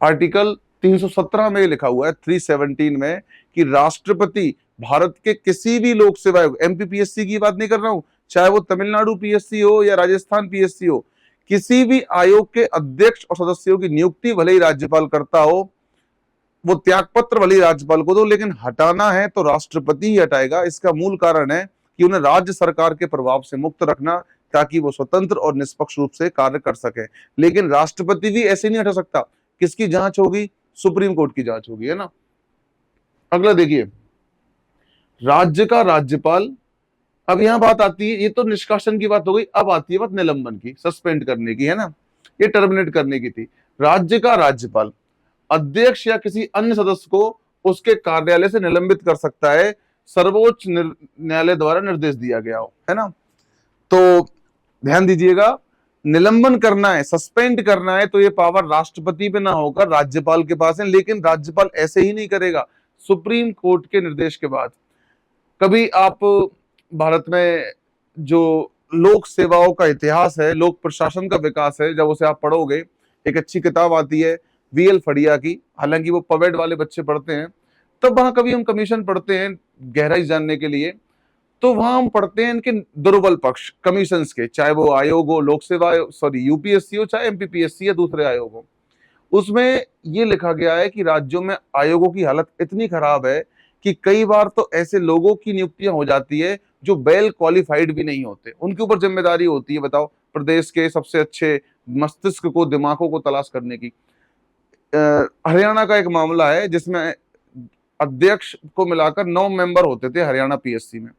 आर्टिकल 317 में लिखा हुआ है, 317 में, कि राष्ट्रपति भारत के किसी भी लोक सेवा आयोग, एमपीपीएससी की बात नहीं कर रहा हूं, चाहे वो तमिलनाडु पीएससी हो या राजस्थान पीएससी हो, किसी भी आयोग के अध्यक्ष और सदस्यों की नियुक्ति भले ही राज्यपाल करता हो, वो त्यागपत्र भले ही राज्यपाल को दो, लेकिन हटाना है तो राष्ट्रपति ही हटाएगा। इसका मूल कारण है कि उन्हें राज्य सरकार के प्रभाव से मुक्त रखना, ताकि वो स्वतंत्र और निष्पक्ष रूप से कार्य कर सके। लेकिन राष्ट्रपति भी ऐसे नहीं हटा सकता। किसकी जांच होगी? सुप्रीम कोर्ट की जांच होगी, है ना। अगला देखिए, राज्य का राज्यपाल। अब यहां बात आती है, ये तो निष्कासन की बात हो गई, अब आती है बात निलंबन की, सस्पेंड करने की, है ना, ये टर्मिनेट करने की थी। राज्य का राज्यपाल अध्यक्ष या किसी अन्य सदस्य को उसके कार्यालय से निलंबित कर सकता है, सर्वोच्च न्यायालय द्वारा निर्देश दिया गया हो, है ना। तो ध्यान दीजिएगा, निलंबन करना है, सस्पेंड करना है, तो ये पावर राष्ट्रपति पे ना होकर राज्यपाल के पास है। लेकिन राज्यपाल ऐसे ही नहीं करेगा, सुप्रीम कोर्ट के निर्देश के बाद। कभी आप भारत में जो लोक सेवाओं का इतिहास है, लोक प्रशासन का विकास है, जब उसे आप पढ़ोगे, एक अच्छी किताब आती है वीएल फड़िया की, हालांकि वो पवेड वाले बच्चे पढ़ते हैं, तब वहां कभी हम कमीशन पढ़ते हैं गहराई जानने के लिए, तो वहां हम पढ़ते हैं इनके दुर्बल पक्ष कमीशंस के, चाहे वो आयोग हो, लोक सेवा सॉरी यूपीएससी हो, चाहे एमपीपीएससी या दूसरे आयोग हो। उसमें ये लिखा गया है कि राज्यों में आयोगों की हालत इतनी खराब है कि कई बार तो ऐसे लोगों की नियुक्तियां हो जाती है जो वेल क्वालिफाइड भी नहीं होते, उनके ऊपर जिम्मेदारी होती है, बताओ, प्रदेश के सबसे अच्छे मस्तिष्क को, दिमागों को तलाश करने की। हरियाणा का एक मामला है जिसमें अध्यक्ष को मिलाकर 9 मेंबर होते थे हरियाणा पीएससी में।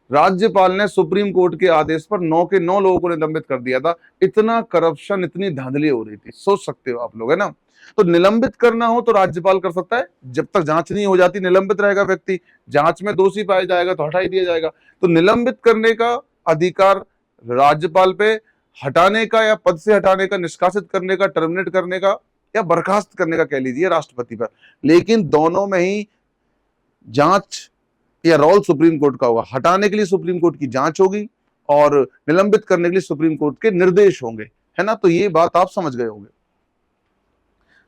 राज्यपाल ने सुप्रीम कोर्ट के आदेश पर 9 के 9 लोगों को निलंबित कर दिया था। इतना करप्शन, इतनी धांधली हो रही थी, सोच सकते हो आप लोग, है ना। तो निलंबित करना हो तो राज्यपाल कर सकता है, जब तक जांच नहीं हो जाती निलंबित रहेगा व्यक्ति, जांच में दोषी पाया जाएगा तो हटा ही दिया जाएगा। तो निलंबित करने का अधिकार राज्यपाल पे, हटाने का या पद से हटाने का, निष्कासित करने का, टर्मिनेट करने का या बर्खास्त करने का कह लीजिए, राष्ट्रपति पर। लेकिन दोनों में ही जांच या रोल सुप्रीम कोर्ट का होगा। हटाने के लिए सुप्रीम कोर्ट की जांच होगी और निलंबित करने के लिए सुप्रीम कोर्ट के निर्देश होंगे, है ना। तो ये बात आप समझ गए होंगे।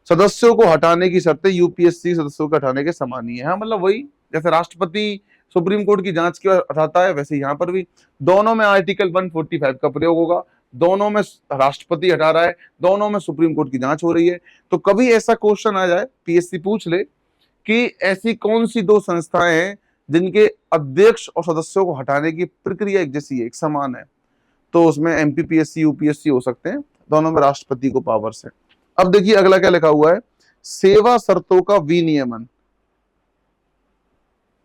सदस्यों को हटाने की शर्तें यूपीएससी सदस्यों को हटाने के समान ही है। हाँ, मतलब वही जैसे राष्ट्रपति सुप्रीम कोर्ट की जांच के हटाता है, वैसे यहां पर भी दोनों में आर्टिकल 145 का प्रयोग होगा। दोनों में राष्ट्रपति हटा रहा है, दोनों में सुप्रीम कोर्ट की जांच हो रही है। तो कभी ऐसा क्वेश्चन आ जाए, पीएससी पूछ ले कि ऐसी कौन सी 2 संस्थाएं हैं जिनके अध्यक्ष और सदस्यों को हटाने की प्रक्रिया एक जैसी है, एक समान है, तो उसमें एमपीपीएससी, यूपीएससी हो सकते हैं, दोनों में राष्ट्रपति को पावर्स है। अब देखिए अगला क्या लिखा हुआ है, सेवा शर्तों का विनियमन।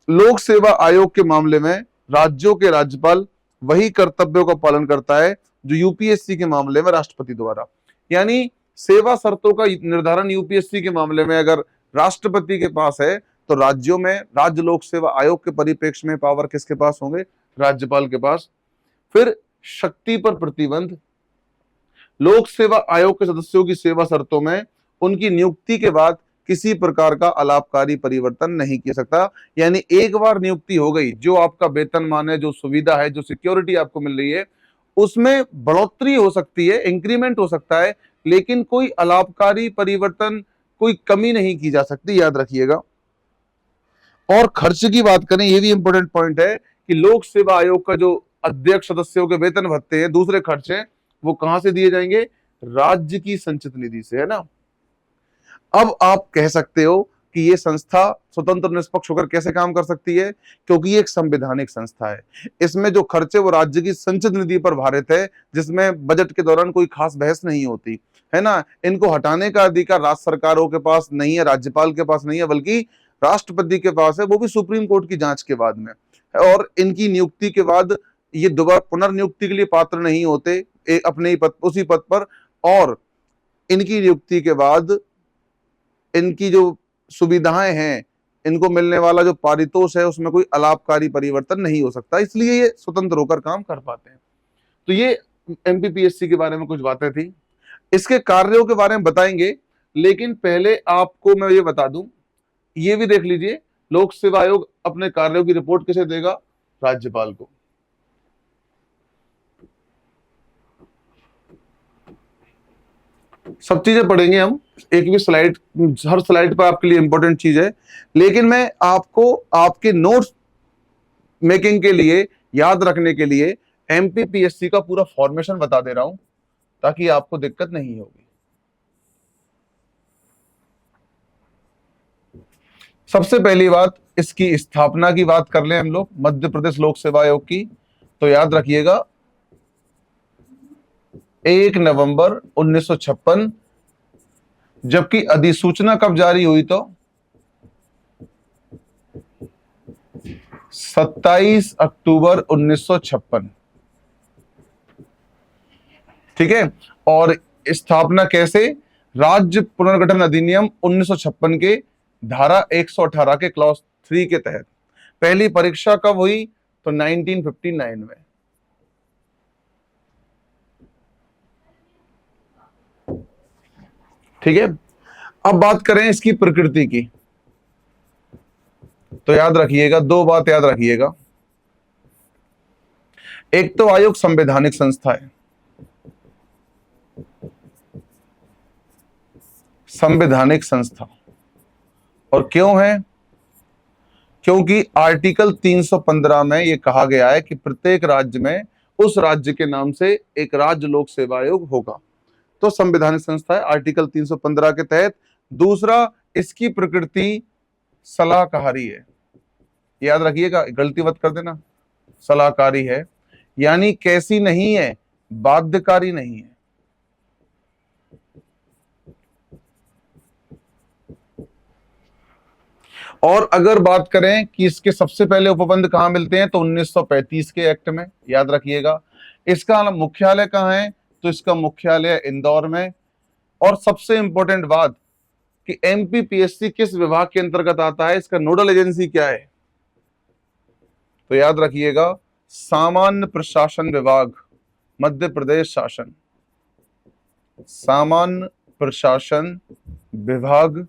लोक सेवा आयोग के मामले में राज्यों के राज्यपाल वही कर्तव्यों का पालन करता है जो यूपीएससी के मामले में राष्ट्रपति द्वारा। यानी सेवा शर्तों का निर्धारण यूपीएससी के मामले में अगर राष्ट्रपति के पास है, तो राज्यों में राज्य लोक सेवा आयोग के परिप्रेक्ष्य में पावर किसके पास होंगे? राज्यपाल के पास। फिर शक्ति पर प्रतिबंध। लोक सेवा आयोग के सदस्यों की सेवा शर्तों में उनकी नियुक्ति के बाद किसी प्रकार का अलाभकारी परिवर्तन नहीं किया सकता। यानी एक बार नियुक्ति हो गई, जो आपका वेतनमान है, जो सुविधा है, जो सिक्योरिटी आपको मिल रही है, उसमें बढ़ोतरी हो सकती है, इंक्रीमेंट हो सकता है, लेकिन कोई अलाभकारी परिवर्तन, कोई कमी नहीं की जा सकती, याद रखिएगा। और खर्च की बात करें, ये भी इंपॉर्टेंट पॉइंट है कि लोक सेवा आयोग का जो अध्यक्ष सदस्यों के वेतन भत्ते हैं, दूसरे खर्च हैं, वो कहां से दिए जाएंगे? राज्य की संचित निधि से, है ना। अब आप कह सकते हो कि ये संस्था स्वतंत्र निष्पक्ष होकर कैसे काम कर सकती है? क्योंकि ये एक संवैधानिक संस्था है। इसमें जो खर्च है वो राज्य की संचित निधि पर भारित है, जिसमें बजट के दौरान कोई खास बहस नहीं होती, है ना। इनको हटाने का अधिकार राज्य सरकारों के पास नहीं है, राज्यपाल के पास नहीं है, बल्कि राष्ट्रपति के पास है, वो भी सुप्रीम कोर्ट की जांच के बाद में। और इनकी नियुक्ति के बाद ये दोबारा पुनर्नियुक्ति के लिए पात्र नहीं होते, एक अपने ही पद, उसी पद पर, और इनकी नियुक्ति के बाद इनकी जो सुविधाएं हैं, इनको मिलने वाला जो पारितोष है, उसमें कोई अलाभकारी परिवर्तन नहीं हो सकता, इसलिए ये स्वतंत्र होकर काम कर पाते हैं। तो ये एमपीपीएससी के बारे में कुछ बातें थी। इसके कार्यों के बारे में बताएंगे, लेकिन पहले आपको मैं ये बता दूं, ये भी देख लीजिए, लोक सेवा आयोग अपने कार्यों की रिपोर्ट किसे देगा? राज्यपाल को। सब चीजें पढ़ेंगे हम, एक भी स्लाइड, हर स्लाइड पर आपके लिए इंपॉर्टेंट चीज है, लेकिन मैं आपको आपके नोट्स मेकिंग के लिए, याद रखने के लिए एमपीपीएससी का पूरा फॉर्मेशन बता दे रहा हूं, ताकि आपको दिक्कत नहीं होगी। सबसे पहली बात, इसकी स्थापना की बात कर लें हम लोग, मध्य प्रदेश लोक सेवा आयोग की, तो याद रखिएगा 1 नवंबर 1956, जबकि अधिसूचना कब जारी हुई? तो 27 अक्टूबर 1956। ठीक है। और स्थापना कैसे? राज्य पुनर्गठन अधिनियम 1956 के धारा 118 के क्लॉज 3 के तहत। पहली परीक्षा कब हुई? तो 1959 में। ठीक है। अब बात करें इसकी प्रकृति की, तो याद रखिएगा, दो बात याद रखिएगा। एक तो आयोग संवैधानिक संस्था है, संवैधानिक संस्था। और क्यों है? क्योंकि आर्टिकल 315 में यह कहा गया है कि प्रत्येक राज्य में उस राज्य के नाम से एक राज्य लोक सेवा आयोग होगा, तो संवैधानिक संस्था है आर्टिकल 315 के तहत। दूसरा, इसकी प्रकृति सलाहकारी है, याद रखिएगा, गलती मत कर देना, सलाहकारी है, यानी कैसी नहीं है? बाध्यकारी नहीं है। और अगर बात करें कि इसके सबसे पहले उपबंध कहां मिलते हैं, तो 1935 के एक्ट में, याद रखिएगा। इसका मुख्यालय कहां है? तो इसका मुख्यालय इंदौर में। और सबसे इंपॉर्टेंट बात कि एमपीपीएससी किस विभाग के अंतर्गत आता है, इसका नोडल एजेंसी क्या है? तो याद रखिएगा, सामान्य प्रशासन विभाग, मध्य प्रदेश शासन, सामान्य प्रशासन विभाग,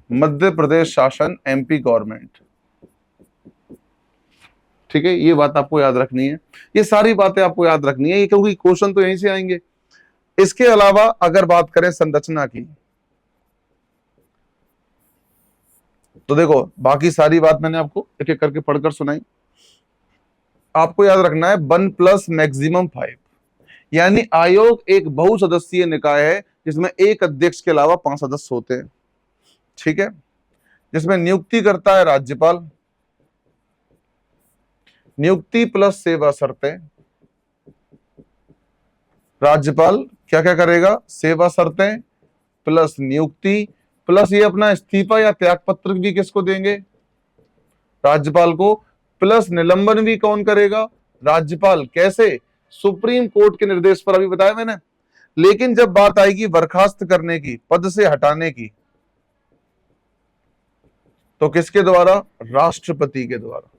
मध्य प्रदेश शासन, एमपी गवर्नमेंट। ठीक है, ये बात आपको याद रखनी है, ये सारी बातें आपको याद रखनी है, क्योंकि क्वेश्चन तो यहीं से आएंगे। इसके अलावा अगर बात करें संरचना की, तो देखो, बाकी सारी बात मैंने आपको एक एक करके पढ़कर सुनाई। आपको याद रखना है 1 + मैक्सिमम 5, यानी आयोग एक बहुसदस्यीय निकाय है जिसमें एक अध्यक्ष के अलावा 5 सदस्य होते हैं। ठीक है, जिसमें नियुक्ति करता है राज्यपाल, नियुक्ति प्लस सेवा शर्तें। राज्यपाल क्या क्या करेगा? सेवा शर्तें प्लस नियुक्ति, प्लस ये अपना इस्तीफा या त्याग पत्र भी किसको देंगे? राज्यपाल को। प्लस निलंबन भी कौन करेगा? राज्यपाल। कैसे? सुप्रीम कोर्ट के निर्देश पर, अभी बताया मैंने। लेकिन जब बात आएगी बर्खास्त करने की, पद से हटाने की, तो किसके द्वारा? राष्ट्रपति के द्वारा।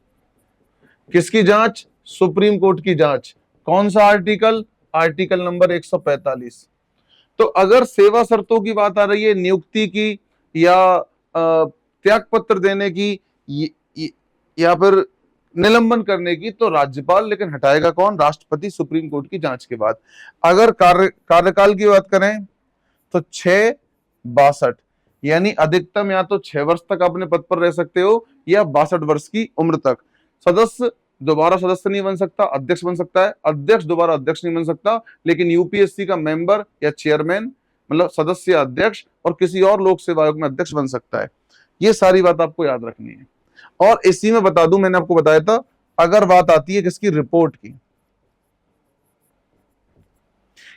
किसकी जांच? सुप्रीम कोर्ट की जांच। कौन सा आर्टिकल? Article number 145। तो अगर सेवा शर्तों की बात आ रही है, नियुक्ति की या त्याग पत्र देने की या फिर निलंबन करने की, तो राज्यपाल, लेकिन हटाएगा कौन? राष्ट्रपति, सुप्रीम कोर्ट की जांच के बाद। अगर कार्यकाल की बात करें तो 6-62, यानी अधिकतम या तो 6 वर्ष तक अपने पद पर रह सकते हो या 62 वर्ष की उम्र तक। सदस्य दोबारा सदस्य नहीं बन सकता, अध्यक्ष बन सकता है। अध्यक्ष दोबारा अध्यक्ष नहीं बन सकता, लेकिन यूपीएससी का मेंबर या चेयरमैन, मतलब सदस्य या अध्यक्ष, और किसी और लोक सेवा आयोग में अध्यक्ष बन सकता है। ये सारी बात आपको याद रखनी है। और इसी में बता दूं, मैंने आपको बताया था, अगर बात आती है किसकी? रिपोर्ट की,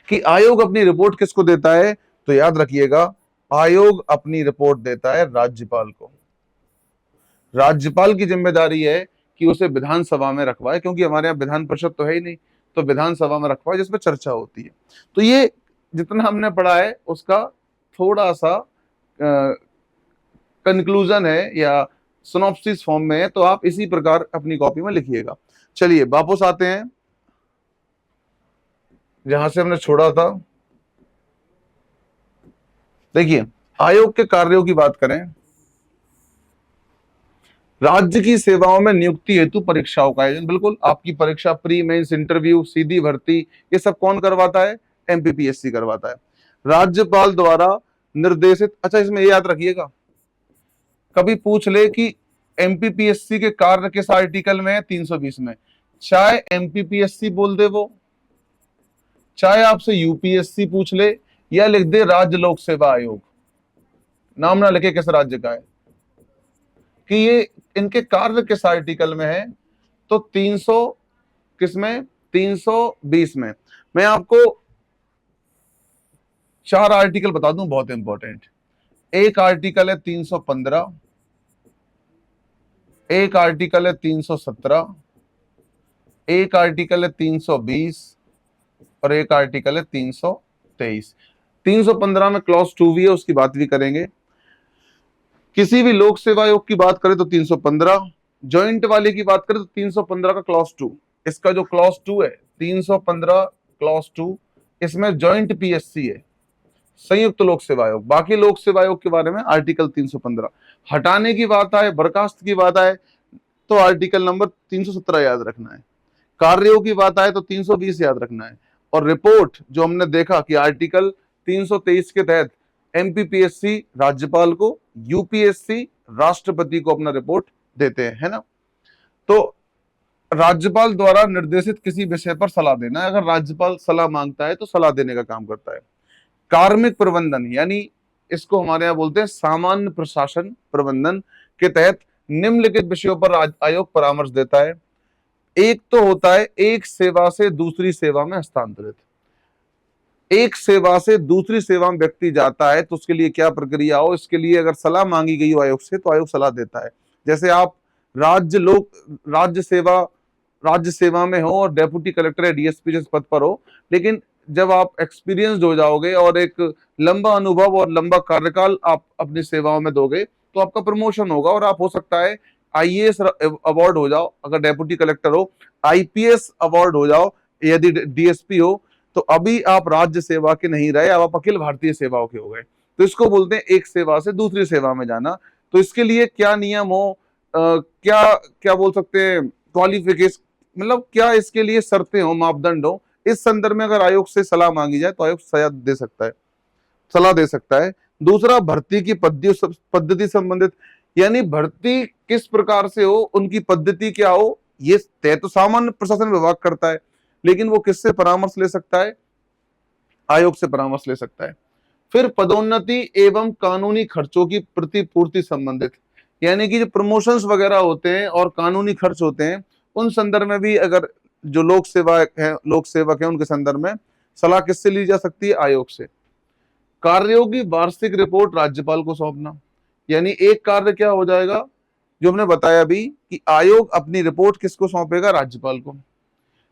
कि आयोग अपनी रिपोर्ट किसको देता है, तो याद रखिएगा, आयोग अपनी रिपोर्ट देता है राज्यपाल को। राज्यपाल की जिम्मेदारी है कि उसे विधानसभा में रखवाए, क्योंकि हमारे यहाँ विधान परिषद तो है ही नहीं, तो विधानसभा में रखवाएं जिसमें चर्चा होती है। तो ये जितना हमने पढ़ा है उसका थोड़ा सा कंक्लूजन है या सिनॉप्सिस फॉर्म में है, तो आप इसी प्रकार अपनी कॉपी में लिखिएगा। चलिए वापस आते हैं जहां से हमने छोड़ा था। देखिए आयोग के कार्यों की बात करें, राज्य की सेवाओं में नियुक्ति हेतु परीक्षाओं का आयोजन, बिल्कुल आपकी परीक्षा प्री मेंस इंटरव्यू सीधी भर्ती ये सब कौन करवाता है? एमपीपीएससी करवाता है। राज्यपाल द्वारा निर्देशित, अच्छा इसमें ये याद रखिएगा, कभी पूछ ले कि एमपीपीएससी के कार्य किस आर्टिकल में है? 320 में। चाहे एमपीपीएससी बोल दे वो, चाहे आपसे यूपीएससी पूछ ले या लिख दे राज्य लोक सेवा आयोग, नाम ना लिखे किस राज्य का है, कि ये इनके कार्य किस आर्टिकल में है, तो 300 किसमें? 320 में। मैं आपको 4 आर्टिकल बता दूं बहुत इंपॉर्टेंट। एक आर्टिकल है 315, एक आर्टिकल है 317, एक आर्टिकल है 320 और एक आर्टिकल है 323। 315 में क्लॉज 2 भी है, उसकी बात भी करेंगे। किसी भी लोक सेवा आयोग की बात करें तो 315, ज्वाइंट वाले की बात करें तो 315 का क्लॉज 2। इसका जो क्लॉज 2 है 315 क्लॉज 2, इसमें ज्वाइंट पीएससी है, संयुक्त लोक सेवा आयोग। बाकी लोक सेवा आयोग के बारे में आर्टिकल 315। हटाने की बात आए, बर्खास्त की बात आए तो आर्टिकल नंबर 317 याद रखना है। कार्यों की बात आए तो 320 याद रखना है। और रिपोर्ट जो हमने देखा कि आर्टिकल 323 के तहत एमपीपीएससी राज्यपाल को, यूपीएससी राष्ट्रपति को अपना रिपोर्ट देते हैं, है ना। तो राज्यपाल द्वारा निर्देशित किसी विषय पर सलाह देना, अगर राज्यपाल सलाह मांगता है तो सलाह देने का काम करता है। कार्मिक प्रबंधन, यानी इसको हमारे यहाँ बोलते हैं सामान्य प्रशासन प्रबंधन के तहत निम्नलिखित विषयों पर आयोग परामर्श देता है। एक तो होता है एक सेवा से दूसरी सेवा में हस्तांतरित। एक सेवा से दूसरी सेवा में व्यक्ति जाता है तो उसके लिए क्या प्रक्रिया हो, इसके लिए अगर सलाह मांगी गई हो आयोग से तो आयोग सलाह देता है। जैसे आप राज्य सेवा में हो और डेप्यूटी कलेक्टर या डीएसपी जिस पद पर हो, लेकिन जब आप एक्सपीरियंस्ड हो जाओगे और एक लंबा अनुभव और लंबा कार्यकाल आप अपनी सेवाओं में दोगे तो आपका प्रमोशन होगा और आप हो सकता है आईएएस अवार्ड हो जाओ अगर डेप्यूटी कलेक्टर हो, आईपीएस अवार्ड हो जाओ यदि डीएसपी हो, तो अभी आप राज्य सेवा के नहीं रहे, अब आप अखिल भारतीय सेवाओं के हो गए। तो इसको बोलते हैं एक सेवा से दूसरी सेवा में जाना। तो इसके लिए क्या नियम हो, क्या क्या बोल सकते हैं, क्वालिफिकेशन, मतलब क्या इसके लिए शर्तें हो, मापदंड हो, इस संदर्भ में अगर आयोग से सलाह मांगी जाए तो आयोग सलाह दे सकता है। दूसरा, भर्ती की पद्धति संबंधित, यानी भर्ती किस प्रकार से हो, उनकी पद्धति क्या हो, ये तय तो सामान्य प्रशासन विभाग करता है, लेकिन वो किससे परामर्श ले सकता है? आयोग से परामर्श ले सकता है। फिर पदोन्नति एवं कानूनी खर्चों की प्रतिपूर्ति संबंधित, यानी कि जो प्रमोशंस वगैरह होते हैं और कानूनी खर्च होते हैं उन संदर्भ में भी अगर जो लोक सेवक है उनके संदर्भ में सलाह किससे ली जा सकती है? आयोग से। कार्यों की वार्षिक रिपोर्ट राज्यपाल को सौंपना, यानी एक कार्य क्या हो जाएगा जो हमने बताया भी कि आयोग अपनी रिपोर्ट किसको सौंपेगा? राज्यपाल को।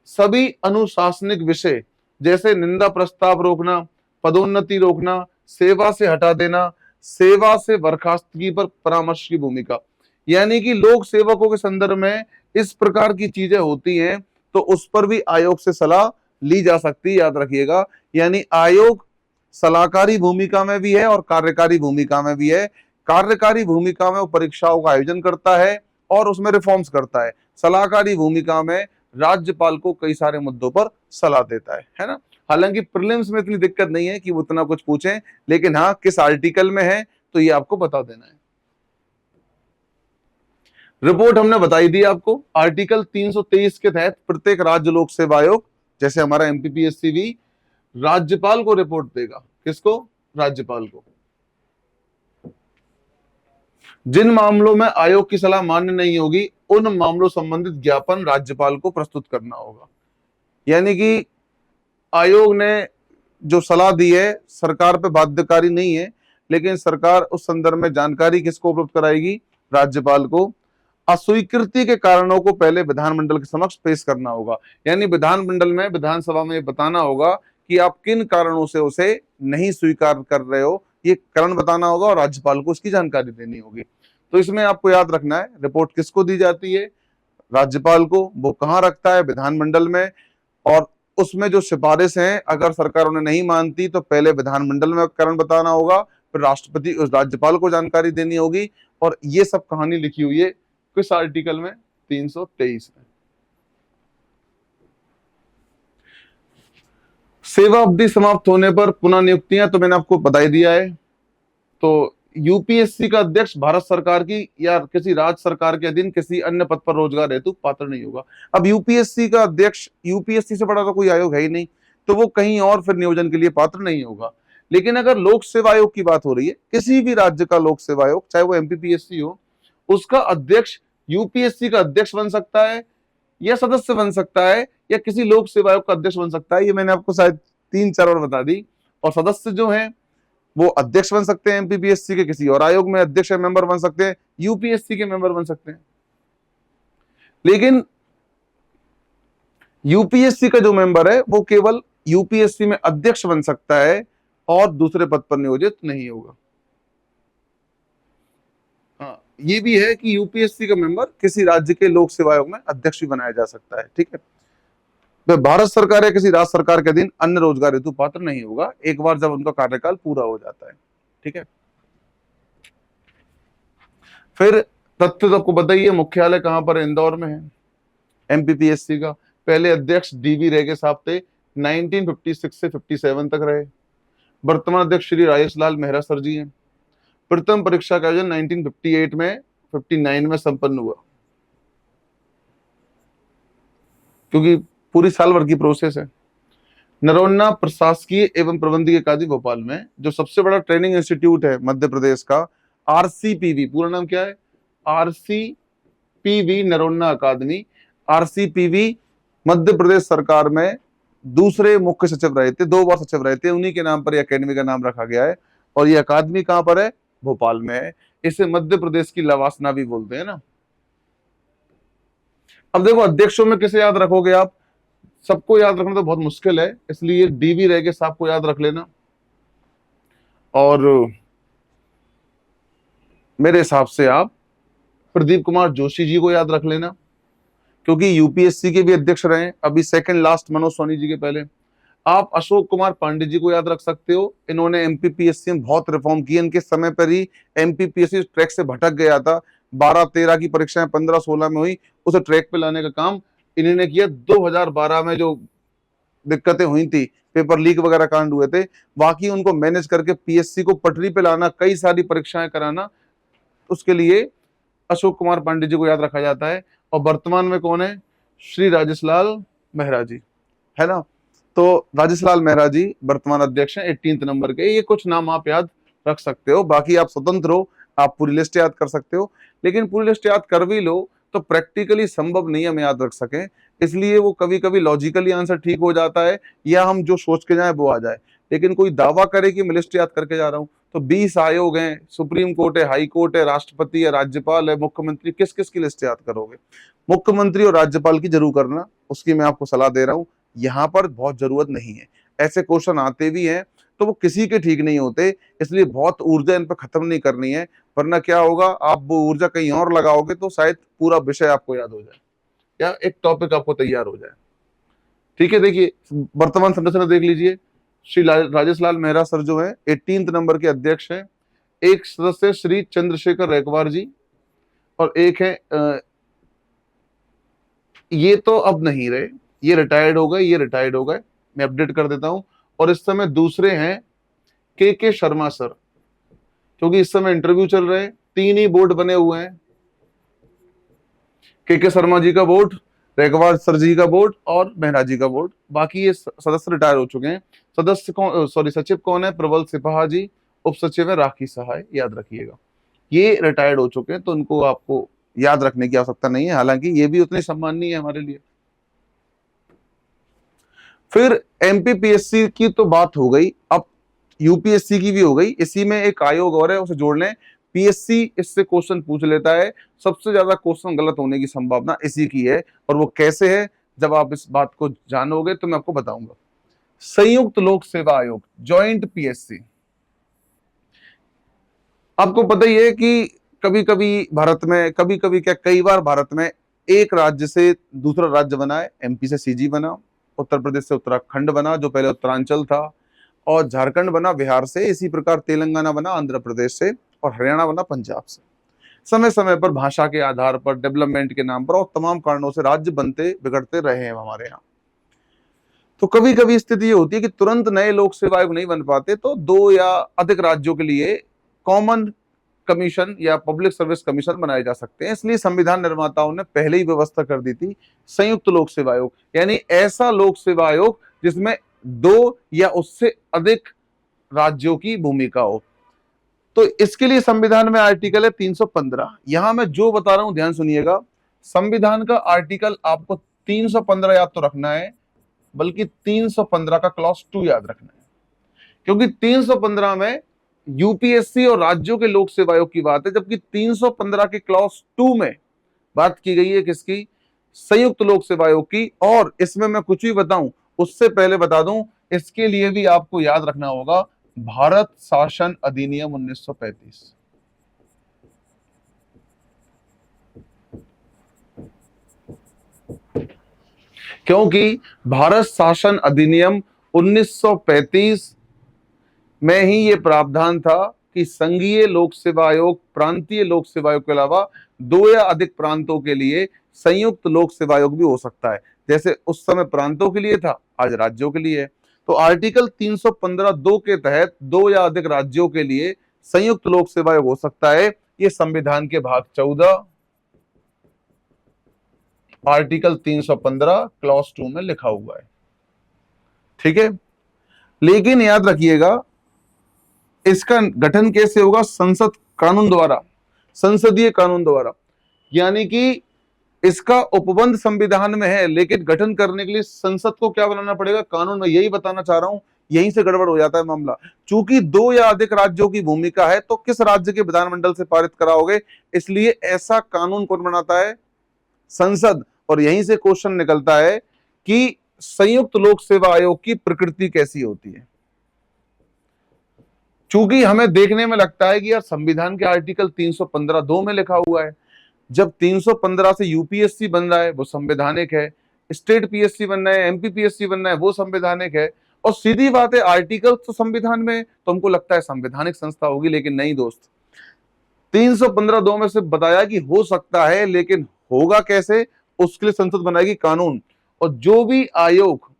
सभी अनुशासनिक विषय जैसे निंदा प्रस्ताव रोकना, पदोन्नति रोकना, सेवा से हटा देना, सेवा से बर्खास्तगी पर परामर्श की भूमिका, यानी कि लोक सेवकों के संदर्भ में इस प्रकार की चीजें होती हैं तो उस पर भी आयोग से सलाह ली जा सकती है, याद रखिएगा। यानी आयोग सलाहकारी भूमिका में भी है और कार्यकारी भूमिका में भी है। कार्यकारी भूमिका में वो परीक्षाओं का आयोजन करता है और उसमें रिफॉर्म्स करता है। सलाहकारी भूमिका में राज्यपाल को कई सारे मुद्दों पर सलाह देता है ना। हालांकि प्रीलिम्स में इतनी दिक्कत नहीं है कि वो उतना कुछ पूछें, लेकिन हाँ किस आर्टिकल में है तो ये आपको बता देना है। रिपोर्ट हमने बताई दी आपको, आर्टिकल 323 के तहत प्रत्येक राज्य लोक सेवा आयोग, जैसे हमारा एमपीपीएससी भी, राज्यपाल को रिपोर्ट देगा। किसको? राज्यपाल को। जिन मामलों में आयोग की सलाह मान्य नहीं होगी उन मामलों संबंधित ज्ञापन राज्यपाल को प्रस्तुत करना होगा। यानी कि आयोग ने जो सलाह दी है सरकार पे बाध्यकारी नहीं है, लेकिन सरकार उस संदर्भ में जानकारी किसको उपलब्ध कराएगी? राज्यपाल को। अस्वीकृति के कारणों को पहले विधानमंडल के समक्ष पेश करना होगा। यानी विधानमंडल में, विधानसभा में बताना होगा कि आप किन कारणों से उसे नहीं स्वीकार कर रहे हो, ये कारण बताना होगा और राज्यपाल को उसकी जानकारी देनी होगी। तो इसमें आपको याद रखना है, रिपोर्ट किसको दी जाती है? राज्यपाल को। वो कहाँ रखता है? विधानमंडल में। और उसमें जो सिफारिश है, अगर सरकार उन्हें नहीं मानती तो पहले विधानमंडल में कारण बताना होगा, फिर राष्ट्रपति उस राज्यपाल को जानकारी देनी होगी। और ये सब कहानी लिखी हुई है किस आर्टिकल में? 323 में। सेवा अवधि समाप्त होने पर पुनः नियुक्तियां तो मैंने आपको बता ही दिया है। तो यूपीएससी का अध्यक्ष भारत सरकार की या किसी राज्य सरकार के अधीन किसी अन्य पद पर रोजगार हेतु पात्र नहीं होगा। अब यूपीएससी का अध्यक्ष, यूपीएससी से बड़ा तो कोई आयोग है ही नहीं, तो वो कहीं और फिर नियोजन के लिए पात्र नहीं होगा। लेकिन अगर लोक सेवा आयोग की बात हो रही है, किसी भी राज्य का लोक सेवा आयोग, चाहे वो एमपीपीएससी हो, उसका अध्यक्ष यूपीएससी का अध्यक्ष बन सकता है या सदस्य बन सकता है या किसी लोक सेवा आयोग का अध्यक्ष बन सकता है। ये मैंने आपको शायद 3-4 बार बता दी। और सदस्य जो है वो अध्यक्ष बन सकते हैं एमपीपीएससी के, किसी और आयोग में अध्यक्ष मेंबर बन सकते हैं, यूपीएससी के मेंबर बन सकते हैं। लेकिन यूपीएससी का जो मेंबर है वो केवल यूपीएससी में अध्यक्ष बन सकता है और दूसरे पद पर नियोजित नहीं होगा। हाँ, ये भी है कि यूपीएससी का मेंबर किसी राज्य के लोक सेवा आयोग में अध्यक्ष भी बनाया जा सकता है। ठीक है, तो भारत सरकार या किसी राज्य सरकार के अधीन अन्य रोजगार हेतु पात्र नहीं होगा एक बार जब उनका कार्यकाल पूरा हो जाता है। ठीक है, फिर तथ्य तो आपको बताइए, मुख्यालय कहां पर है? इंदौर में है एमपीपीएससी का। पहले अध्यक्ष डीवी रेगे साहब थे, 1956 से 57 तक रहे। वर्तमान अध्यक्ष श्री राजेश लाल मेहरा सर जी हैं। प्रथम परीक्षा का आयोजन 1958 में 59 में संपन्न हुआ, क्योंकि पूरी साल भर की प्रोसेस है। नरोन्ना प्रशासकीय एवं प्रबंधकीय अकादमी भोपाल में, जो सबसे बड़ा ट्रेनिंग इंस्टीट्यूट है मध्य प्रदेश का, आरसीपीवी, पूरा नाम क्या है? आरसीपीवी नरोन्ना अकादमी। आरसीपीवी मध्य प्रदेश सरकार में दूसरे मुख्य सचिव रहे थे, 2 बार सचिव रहे थे, उन्हीं के नाम पर यह अकेडमी का नाम रखा गया है। और यह अकादमी कहां पर है? भोपाल में है। इसे मध्य प्रदेश की लवासना भी बोलते हैं ना। अब देखो, अध्यक्षों में किसे याद रखोगे आप? सबको याद रखना तो बहुत मुश्किल है, इसलिए डीवी रेगे साहब को याद रख लेना। और मेरे हिसाब से आप प्रदीप कुमार जोशी जी को याद रख लेना, क्योंकि यूपीएससी के भी अध्यक्ष रहे, अभी सेकंड लास्ट मनोज सोनी जी के पहले। आप अशोक कुमार पांडे जी को याद रख सकते हो, इन्होंने एमपीपीएससी में बहुत रिफॉर्म किए। इनके समय पर ही एमपीपीएससी ट्रैक से भटक गया था। 12-13 की परीक्षाएं 15-16 में हुई, उसे ट्रैक पे लाने का काम इन्होंने किया। 2012 में जो दिक्कतें हुई थी, पेपर लीक वगैरह कांड हुए थे, बाकी उनको मैनेज करके पीएससी को पटरी पे लाना, कई सारी परीक्षाएं कराना, उसके लिए अशोक कुमार पांडे जी को याद रखा जाता है। और वर्तमान में कौन है? श्री राजेश लाल मेहरा जी, है ना। तो राजेश लाल मेहरा जी वर्तमान अध्यक्ष हैं, 18 नंबर के। ये कुछ नाम आप याद रख सकते हो, बाकी आप स्वतंत्र हो, आप पूरी लिस्ट याद कर सकते हो। लेकिन पूरी लिस्ट याद कर भी लो तो प्रैक्टिकली संभव नहीं हम याद रख सकें, इसलिए वो कभी कभी लॉजिकली आंसर ठीक हो जाता है या हम जो सोच के जाए वो आ जाए। लेकिन कोई दावा करे कि मैं लिस्ट याद करके जा रहा हूं, तो 20 आयोग हैं, सुप्रीम कोर्ट है, हाई कोर्ट है, राष्ट्रपति है, राज्यपाल है, मुख्यमंत्री, किस किस की लिस्ट याद करोगे? मुख्यमंत्री और राज्यपाल की जरूर करना, उसकी मैं आपको सलाह दे रहा हूं। यहाँ पर बहुत जरूरत नहीं है, ऐसे क्वेश्चन आते भी हैं तो वो किसी के ठीक नहीं होते, इसलिए बहुत ऊर्जा इन पर खत्म नहीं करनी है, वरना क्या होगा, आप वो ऊर्जा कहीं और लगाओगे तो शायद पूरा विषय आपको याद हो जाए या एक टॉपिक आपको तैयार हो जाए। ठीक है, देखिए वर्तमान संरचना देख लीजिए। श्री राजेश लाल मेहरा सर जो है 18 नंबर के अध्यक्ष हैं। एक सदस्य श्री चंद्रशेखर रेकवार जी, और एक है ये तो अब नहीं रहे, ये रिटायर्ड हो गए, ये रिटायर्ड हो गए, मैं अपडेट कर देता हूं। और इस समय दूसरे हैं के शर्मा सर, क्योंकि इस समय इंटरव्यू चल रहे हैं। 3 ही बोर्ड बने हुए हैं, के शर्मा जी का बोर्ड, रेगवार सर जी का बोर्ड और मेहरा जी का बोर्ड। बाकी ये सदस्य रिटायर हो चुके हैं। सदस्य कौन, सॉरी सचिव कौन है? प्रबल सिपाहा जी। उप सचिव है राखी सहाय, याद रखिएगा। ये रिटायर्ड हो चुके हैं तो उनको आपको याद रखने की आवश्यकता नहीं है, हालांकि ये भी उतनी सम्माननीय है हमारे लिए। फिर एमपीपीएससी की तो बात हो गई, अब यूपीएससी की भी हो गई। इसी में एक आयोग और है, उसे जोड़ लें, पीएससी इससे क्वेश्चन पूछ लेता है। सबसे ज्यादा क्वेश्चन गलत होने की संभावना इसी की है, और वो कैसे है जब आप इस बात को जानोगे तो मैं आपको बताऊंगा। संयुक्त लोक सेवा आयोग, ज्वाइंट पीएससी, आपको पता ही है कि कभी कभी भारत में, कभी कभी क्या कई बार भारत में एक राज्य से दूसरा राज्य बना है। एमपी से सीजी बना, उत्तर प्रदेश से उत्तराखंड बना जो पहले उत्तरांचल था, और झारखंड बना बिहार से, इसी प्रकार तेलंगाना बना आंध्र प्रदेश से, और हरियाणा बना पंजाब से। समय समय पर भाषा के आधार पर, डेवलपमेंट के नाम पर और तमाम कारणों से राज्य बनते बिगड़ते रहे हैं हमारे यहाँ। तो कभी कभी स्थिति ये होती है कि तुरंत नए लोक सेवा आयोग नहीं बन पाते, तो 2 या अधिक राज्यों के लिए कॉमन कमीशन या पब्लिक सर्विस कमीशन बनाए जा सकते हैं। इसलिए संविधान निर्माताओं ने पहले ही व्यवस्था कर दी थी संयुक्त लोक सेवा आयोग, यानी ऐसा लोक सेवा आयोग जिसमें 2 या उससे अधिक राज्यों की भूमिका हो। तो इसके लिए संविधान में आर्टिकल है 315। यहां मैं जो बता रहा हूं ध्यान सुनिएगा। संविधान का आर्टिकल आपको 315 याद तो रखना है, बल्कि 315 का क्लॉज 2 याद रखना है, क्योंकि 315 में यूपीएससी और राज्यों के लोक सेवा आयोग की बात है, जबकि 315 के क्लॉज 2 में बात की गई है किसकी? संयुक्त लोक सेवा आयोग की। और इसमें मैं कुछ भी बताऊं उससे पहले बता दूं, इसके लिए भी आपको याद रखना होगा भारत शासन अधिनियम 1935। क्योंकि भारत शासन अधिनियम 1935 में ही ये प्रावधान था कि संघीय लोक सेवा आयोग प्रांतीय लोक सेवा आयोग के अलावा 2 या अधिक प्रांतों के लिए संयुक्त लोक सेवा आयोग भी हो सकता है। जैसे उस समय प्रांतों के लिए था, आज राज्यों के लिए है। तो आर्टिकल 315(2) के तहत 2 या अधिक राज्यों के लिए संयुक्त लोक सेवा आयोग हो सकता है। ये संविधान के भाग 14 आर्टिकल 315 क्लॉज 2 में लिखा हुआ है। ठीक है, लेकिन याद रखिएगा इसका गठन कैसे होगा? संसद कानून द्वारा, संसदीय कानून द्वारा। यानी कि इसका उपबंध संविधान में है, लेकिन गठन करने के लिए संसद को क्या बनाना पड़ेगा? कानून। में यही बताना चाह रहा हूं, यहीं से गड़बड़ हो जाता है मामला। चूंकि 2 या अधिक राज्यों की भूमिका है, तो किस राज्य के विधानमंडल से पारित कराओगे? इसलिए ऐसा कानून कौन बनाता है? संसद। और यहीं से क्वेश्चन निकलता है कि संयुक्त लोक सेवा आयोग की प्रकृति कैसी होती है। चूंकि हमें देखने में लगता है कि यार संविधान के आर्टिकल 315(2) में लिखा हुआ है, जब 315 से यूपीएससी बन रहा है वो संवैधानिक है, स्टेट पीएससी बन रहा है, एमपी पीएससी बन रहा है वो संवैधानिक है। और सीधी बात है, आर्टिकल तो संविधान में, तो हमको लगता है संवैधानिक संस्था होगी, लेकिन नहीं दोस्त। 315(2) में से बताया कि हो सकता है, लेकिन होगा कैसे? उसके लिए संसद बनाएगी कानून। और जो भी आयोग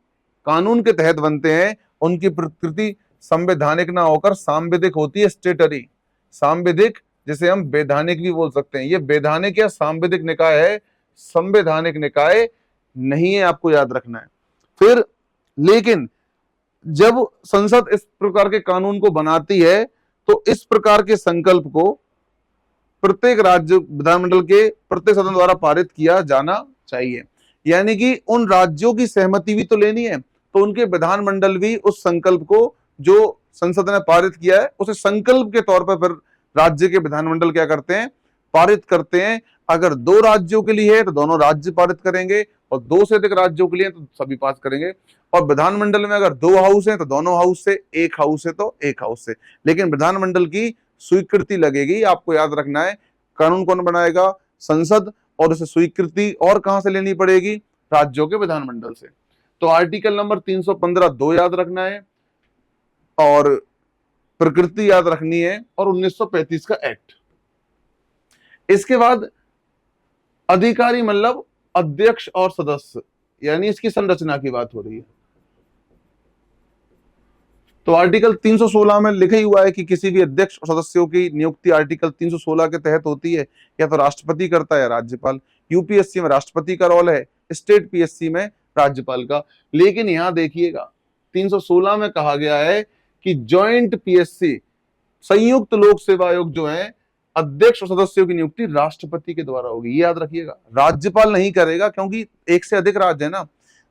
कानून के तहत बनते हैं उनकी प्रकृति संवैधानिक ना होकर सांविधिक होती है, स्टेटरी। सांविधिक, जिसे हम वैधानिक भी बोल सकते हैं। ये वैधानिक या सांविधिक निकाय है, संवैधानिक निकाय नहीं है, आपको याद रखना है। फिर लेकिन जब संसद इस प्रकार के कानून को बनाती है, तो इस प्रकार के संकल्प को प्रत्येक राज्य विधानमंडल के प्रत्येक सदन द्वारा पारित किया जाना चाहिए। यानी कि उन राज्यों की सहमति भी तो लेनी है, तो उनके विधानमंडल भी उस संकल्प को जो संसद ने पारित किया है उसे संकल्प के तौर पर फिर राज्य के विधानमंडल क्या करते हैं? पारित करते हैं। अगर 2 राज्यों के लिए है तो दोनों राज्य पारित करेंगे, और 2 से अधिक राज्यों के लिए तो सभी पास करेंगे। और विधानमंडल में अगर 2 हाउस हैं तो दोनों हाउस से, 1 हाउस है तो 1 हाउस से। लेकिन विधानमंडल की स्वीकृति लगेगी। आपको याद रखना है, कानून कौन बनाएगा? संसद। और उसे स्वीकृति और कहां से लेनी पड़ेगी? राज्यों के विधानमंडल से। तो आर्टिकल नंबर 315(2) याद रखना है, और प्रकृति याद रखनी है, और 1935 का एक्ट। इसके बाद अधिकारी मतलब अध्यक्ष और सदस्य, यानी इसकी संरचना की बात हो रही है। तो आर्टिकल 316 में लिखा ही हुआ है कि किसी भी अध्यक्ष और सदस्यों की नियुक्ति आर्टिकल 316 के तहत होती है। या तो राष्ट्रपति करता है या राज्यपाल। यूपीएससी में राष्ट्रपति का रोल है, स्टेट पीएससी में राज्यपाल का। लेकिन यहां देखिएगा 316 में कहा गया है कि ज्वाइंट पीएससी, संयुक्त लोक सेवा आयोग जो है, अध्यक्ष और सदस्यों की नियुक्ति राष्ट्रपति के द्वारा होगी। ये याद रखिएगा, राज्यपाल नहीं करेगा, क्योंकि 1 से अधिक राज्य है ना।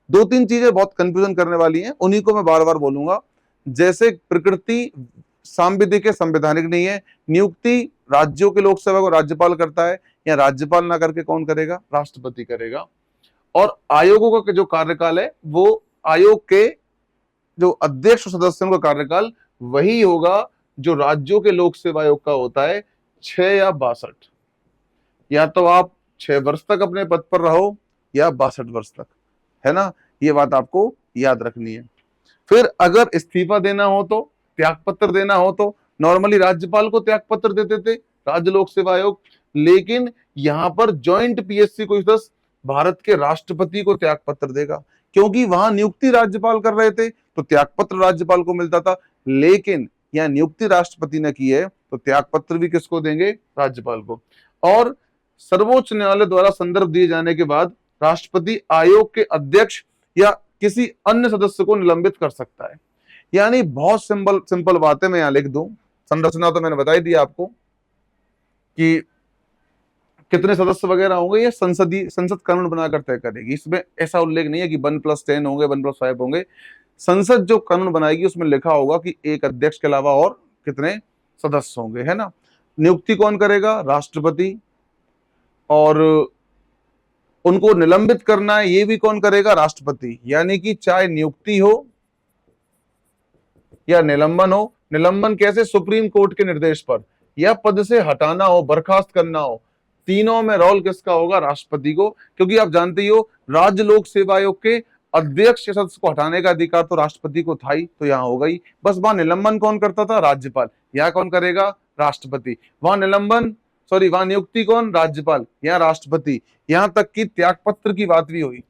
2-3 चीजें बहुत कंफ्यूजन करने वाली हैं, उन्हीं को मैं बार बार बोलूंगा। जैसे प्रकृति सांविधिक है, संवैधानिक नहीं है। नियुक्ति राज्यों के लोक सेवा को राज्यपाल करता है, या राज्यपाल ना करके कौन करेगा? राष्ट्रपति करेगा। और आयोगों का जो कार्यकाल है वो आयोग के जो अध्यक्ष सदस्यों का कार्यकाल वही होगा जो राज्यों के लोक सेवा आयोग का होता है, 6 या 62। या तो आप 6 वर्ष तक अपने पद पर रहो या 62 वर्ष तक, है ना। ये बात आपको याद रखनी है। फिर अगर इस्तीफा देना हो तो, त्याग पत्र देना हो तो नॉर्मली राज्यपाल को त्याग पत्र देते थे राज्य लोक सेवा आयोग, लेकिन यहां पर ज्वाइंट पीएससी को सदस्य भारत के राष्ट्रपति को त्याग पत्र देगा, क्योंकि वहां नियुक्ति राज्यपाल कर रहे थे तो त्याग पत्र राज्यपाल को मिलता था, लेकिन यहाँ नियुक्ति राष्ट्रपति ने की है तो त्याग पत्र भी किसको देंगे? राज्यपाल को। और सर्वोच्च न्यायालय द्वारा संदर्भ दिए जाने के बाद राष्ट्रपति आयोग के अध्यक्ष या किसी अन्य सदस्य को निलंबित कर सकता है। यानी बहुत सिंपल बात है, मैं यहां लिख दूं। संरचना तो मैंने बताई दी आपको कि कितने सदस्य वगैरह होंगे, ये संसद कानून बनाकर तय करेगी। इसमें ऐसा उल्लेख नहीं है कि 1+10 होंगे, 1+5 होंगे। संसद जो कानून बनाएगी उसमें लिखा होगा कि एक अध्यक्ष के अलावा और कितने सदस्य होंगे, है ना। नियुक्ति कौन करेगा? राष्ट्रपति। और उनको निलंबित करना है ये भी कौन करेगा? राष्ट्रपति। यानी कि चाहे नियुक्ति हो या निलंबन हो, निलंबन कैसे? सुप्रीम कोर्ट के निर्देश पर, या पद से हटाना हो, बर्खास्त करना हो, तीनों में रोल किसका होगा? राष्ट्रपति को। क्योंकि आप जानते ही हो राज्य लोक सेवा आयोग के अध्यक्ष सदस्य को हटाने का अधिकार तो राष्ट्रपति को था ही, तो यहां हो गई। बस वहां निलंबन कौन करता था? राज्यपाल। यहां कौन करेगा? राष्ट्रपति। वहां वहां नियुक्ति कौन? राज्यपाल, यहाँ राष्ट्रपति। यहां तक कि त्याग पत्र की बात भी हुई,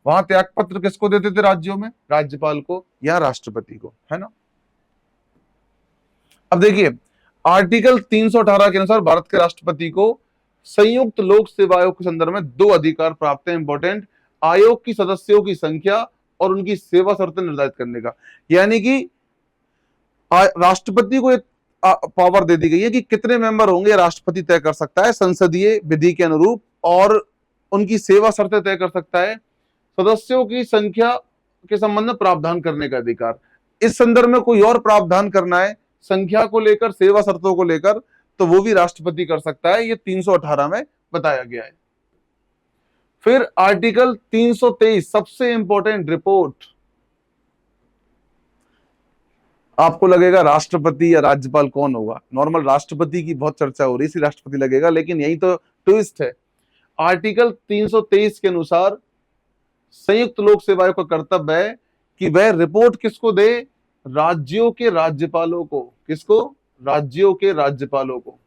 वहां त्याग पत्र किसको देते थे राज्यों में? राज्यपाल को या राष्ट्रपति को, है ना। अब देखिए आर्टिकल 318 के अनुसार भारत के राष्ट्रपति को संयुक्त लोक सेवा आयोग के संदर्भ में 2 अधिकार प्राप्त है। इंपॉर्टेंट, आयोग की सदस्यों की संख्या और उनकी सेवा शर्तें निर्धारित करने का। यानी कि राष्ट्रपति को एक पावर दे दी गई है कि कितने मेंबर होंगे राष्ट्रपति तय कर सकता है संसदीय विधि के अनुरूप, और उनकी सेवा शर्तें तय कर सकता है। सदस्यों की संख्या के संबंध में प्रावधान करने का अधिकार। इस संदर्भ में कोई और प्रावधान करना है संख्या को लेकर, सेवा शर्तों को लेकर, तो वो भी राष्ट्रपति कर सकता है। ये 318 में बताया गया है। फिर आर्टिकल 323 सबसे इंपॉर्टेंट, रिपोर्ट। आपको लगेगा राष्ट्रपति या राज्यपाल कौन होगा? नॉर्मल राष्ट्रपति की बहुत चर्चा हो रही है, राष्ट्रपति लगेगा, लेकिन यही तो ट्विस्ट है। आर्टिकल 323 के अनुसार संयुक्त लोक सेवा आयोग का कर्तव्य है कि वह रिपोर्ट किसको दे? राज्यों के राज्यपालों को। किसको? राज्यों के राज्यपालों को।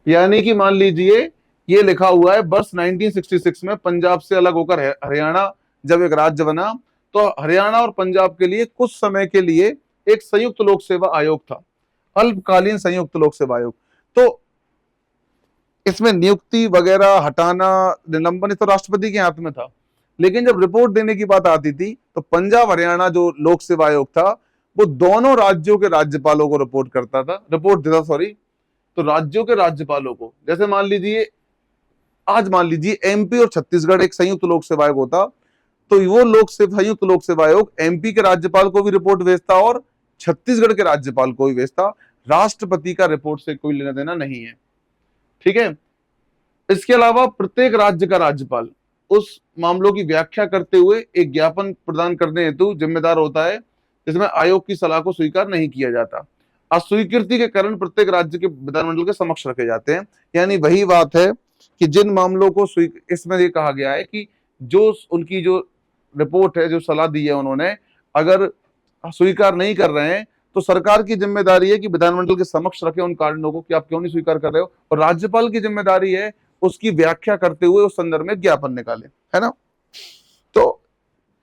यानी कि मान लीजिए ये लिखा हुआ है वर्ष 1966 में पंजाब से अलग होकर हरियाणा जब एक राज्य बना, तो हरियाणा और पंजाब के लिए कुछ समय के लिए एक संयुक्त लोक सेवा आयोग था, अल्पकालीन संयुक्त लोक सेवा आयोग। तो इसमें नियुक्ति वगैरह, हटाना, निलंबन तो राष्ट्रपति के हाथ में था, लेकिन जब रिपोर्ट देने की बात आती थी तो पंजाब हरियाणा जो लोक सेवा आयोग था वो दोनों राज्यों के राज्यपालों को रिपोर्ट देता तो राज्यों के राज्यपालों को। जैसे मान लीजिए एमपी और छत्तीसगढ़ एक संयुक्त लोक सेवा आयोग होता, तो वो संयुक्त लोक सेवा आयोग एमपी के राज्यपाल को भी रिपोर्ट भेजता और छत्तीसगढ़ के राज्यपाल को भी भेजता। राष्ट्रपति का रिपोर्ट से कोई लेना देना नहीं है, ठीक है। इसके अलावा प्रत्येक राज्य का राज्यपाल उस मामलों की व्याख्या करते हुए एक ज्ञापन प्रदान करने हेतु जिम्मेदार होता है, जिसमें आयोग की सलाह को स्वीकार नहीं किया जाता। अस्वीकृति के कारण प्रत्येक राज्य के विधानमंडल के समक्ष रखे जाते हैं। यानी वही बात है कि जिन मामलों को इसमें ये कहा गया है कि जो उनकी जो रिपोर्ट है, जो सलाह दी है उन्होंने, अगर स्वीकार नहीं कर रहे हैं तो सरकार की जिम्मेदारी है कि विधानमंडल के समक्ष रखे उन कारणों को कि आप क्यों नहीं स्वीकार कर रहे हो, और राज्यपाल की जिम्मेदारी है उसकी व्याख्या करते हुए उस संदर्भ में ज्ञापन निकाले, है ना। तो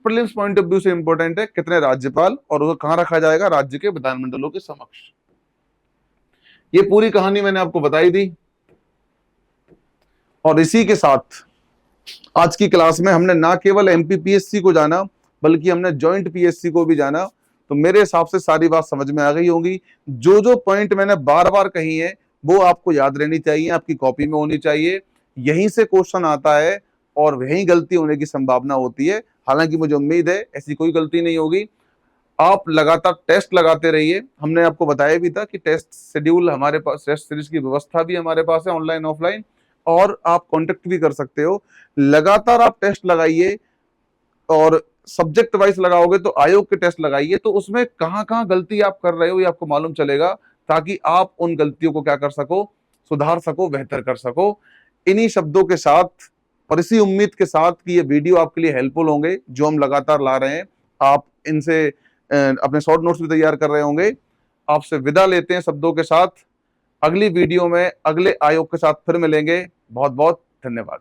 प्रीलिम्स पॉइंट ऑफ व्यू से इंपॉर्टेंट है कितने राज्यपाल, और वो कहां रखा जाएगा? राज्य के विधानमंडलों के समक्ष। ये पूरी कहानी मैंने आपको बताई दी, और इसी के साथ आज की क्लास में हमने ना केवल एमपीपीएससी को जाना बल्कि हमने ज्वाइंट पीएससी को भी जाना। तो मेरे हिसाब से सारी बात समझ में आ गई होगी। जो जो पॉइंट मैंने बार बार कही है वो आपको याद रहनी चाहिए, आपकी कॉपी में होनी चाहिए। यहीं से क्वेश्चन आता है और वहीं गलती होने की संभावना होती है। हालांकि मुझे उम्मीद है ऐसी कोई गलती नहीं होगी। आप लगातार टेस्ट लगाते रहिए। हमने आपको बताया भी था कि टेस्ट शेड्यूल हमारे पास, टेस्ट सीरीज की व्यवस्था भी हमारे पास है ऑनलाइन ऑफलाइन, और आप कांटेक्ट भी कर सकते हो। लगातार आप टेस्ट लगाइए, और सब्जेक्ट वाइज लगाओगे तो आयोग के टेस्ट लगाइए, तो उसमें कहां कहां गलती आप कर रहे हो ये आपको मालूम चलेगा, ताकि आप उन गलतियों को क्या कर सको, सुधार सको, बेहतर कर सको। इन्हीं शब्दों के साथ और इसी उम्मीद के साथ कि ये वीडियो आपके लिए हेल्पफुल होंगे जो हम लगातार ला रहे हैं, आप इनसे अपने शॉर्ट नोट्स भी तैयार कर रहे होंगे। आपसे विदा लेते हैं शब्दों के साथ। अगली वीडियो में अगले आयोग के साथ फिर मिलेंगे। बहुत बहुत धन्यवाद।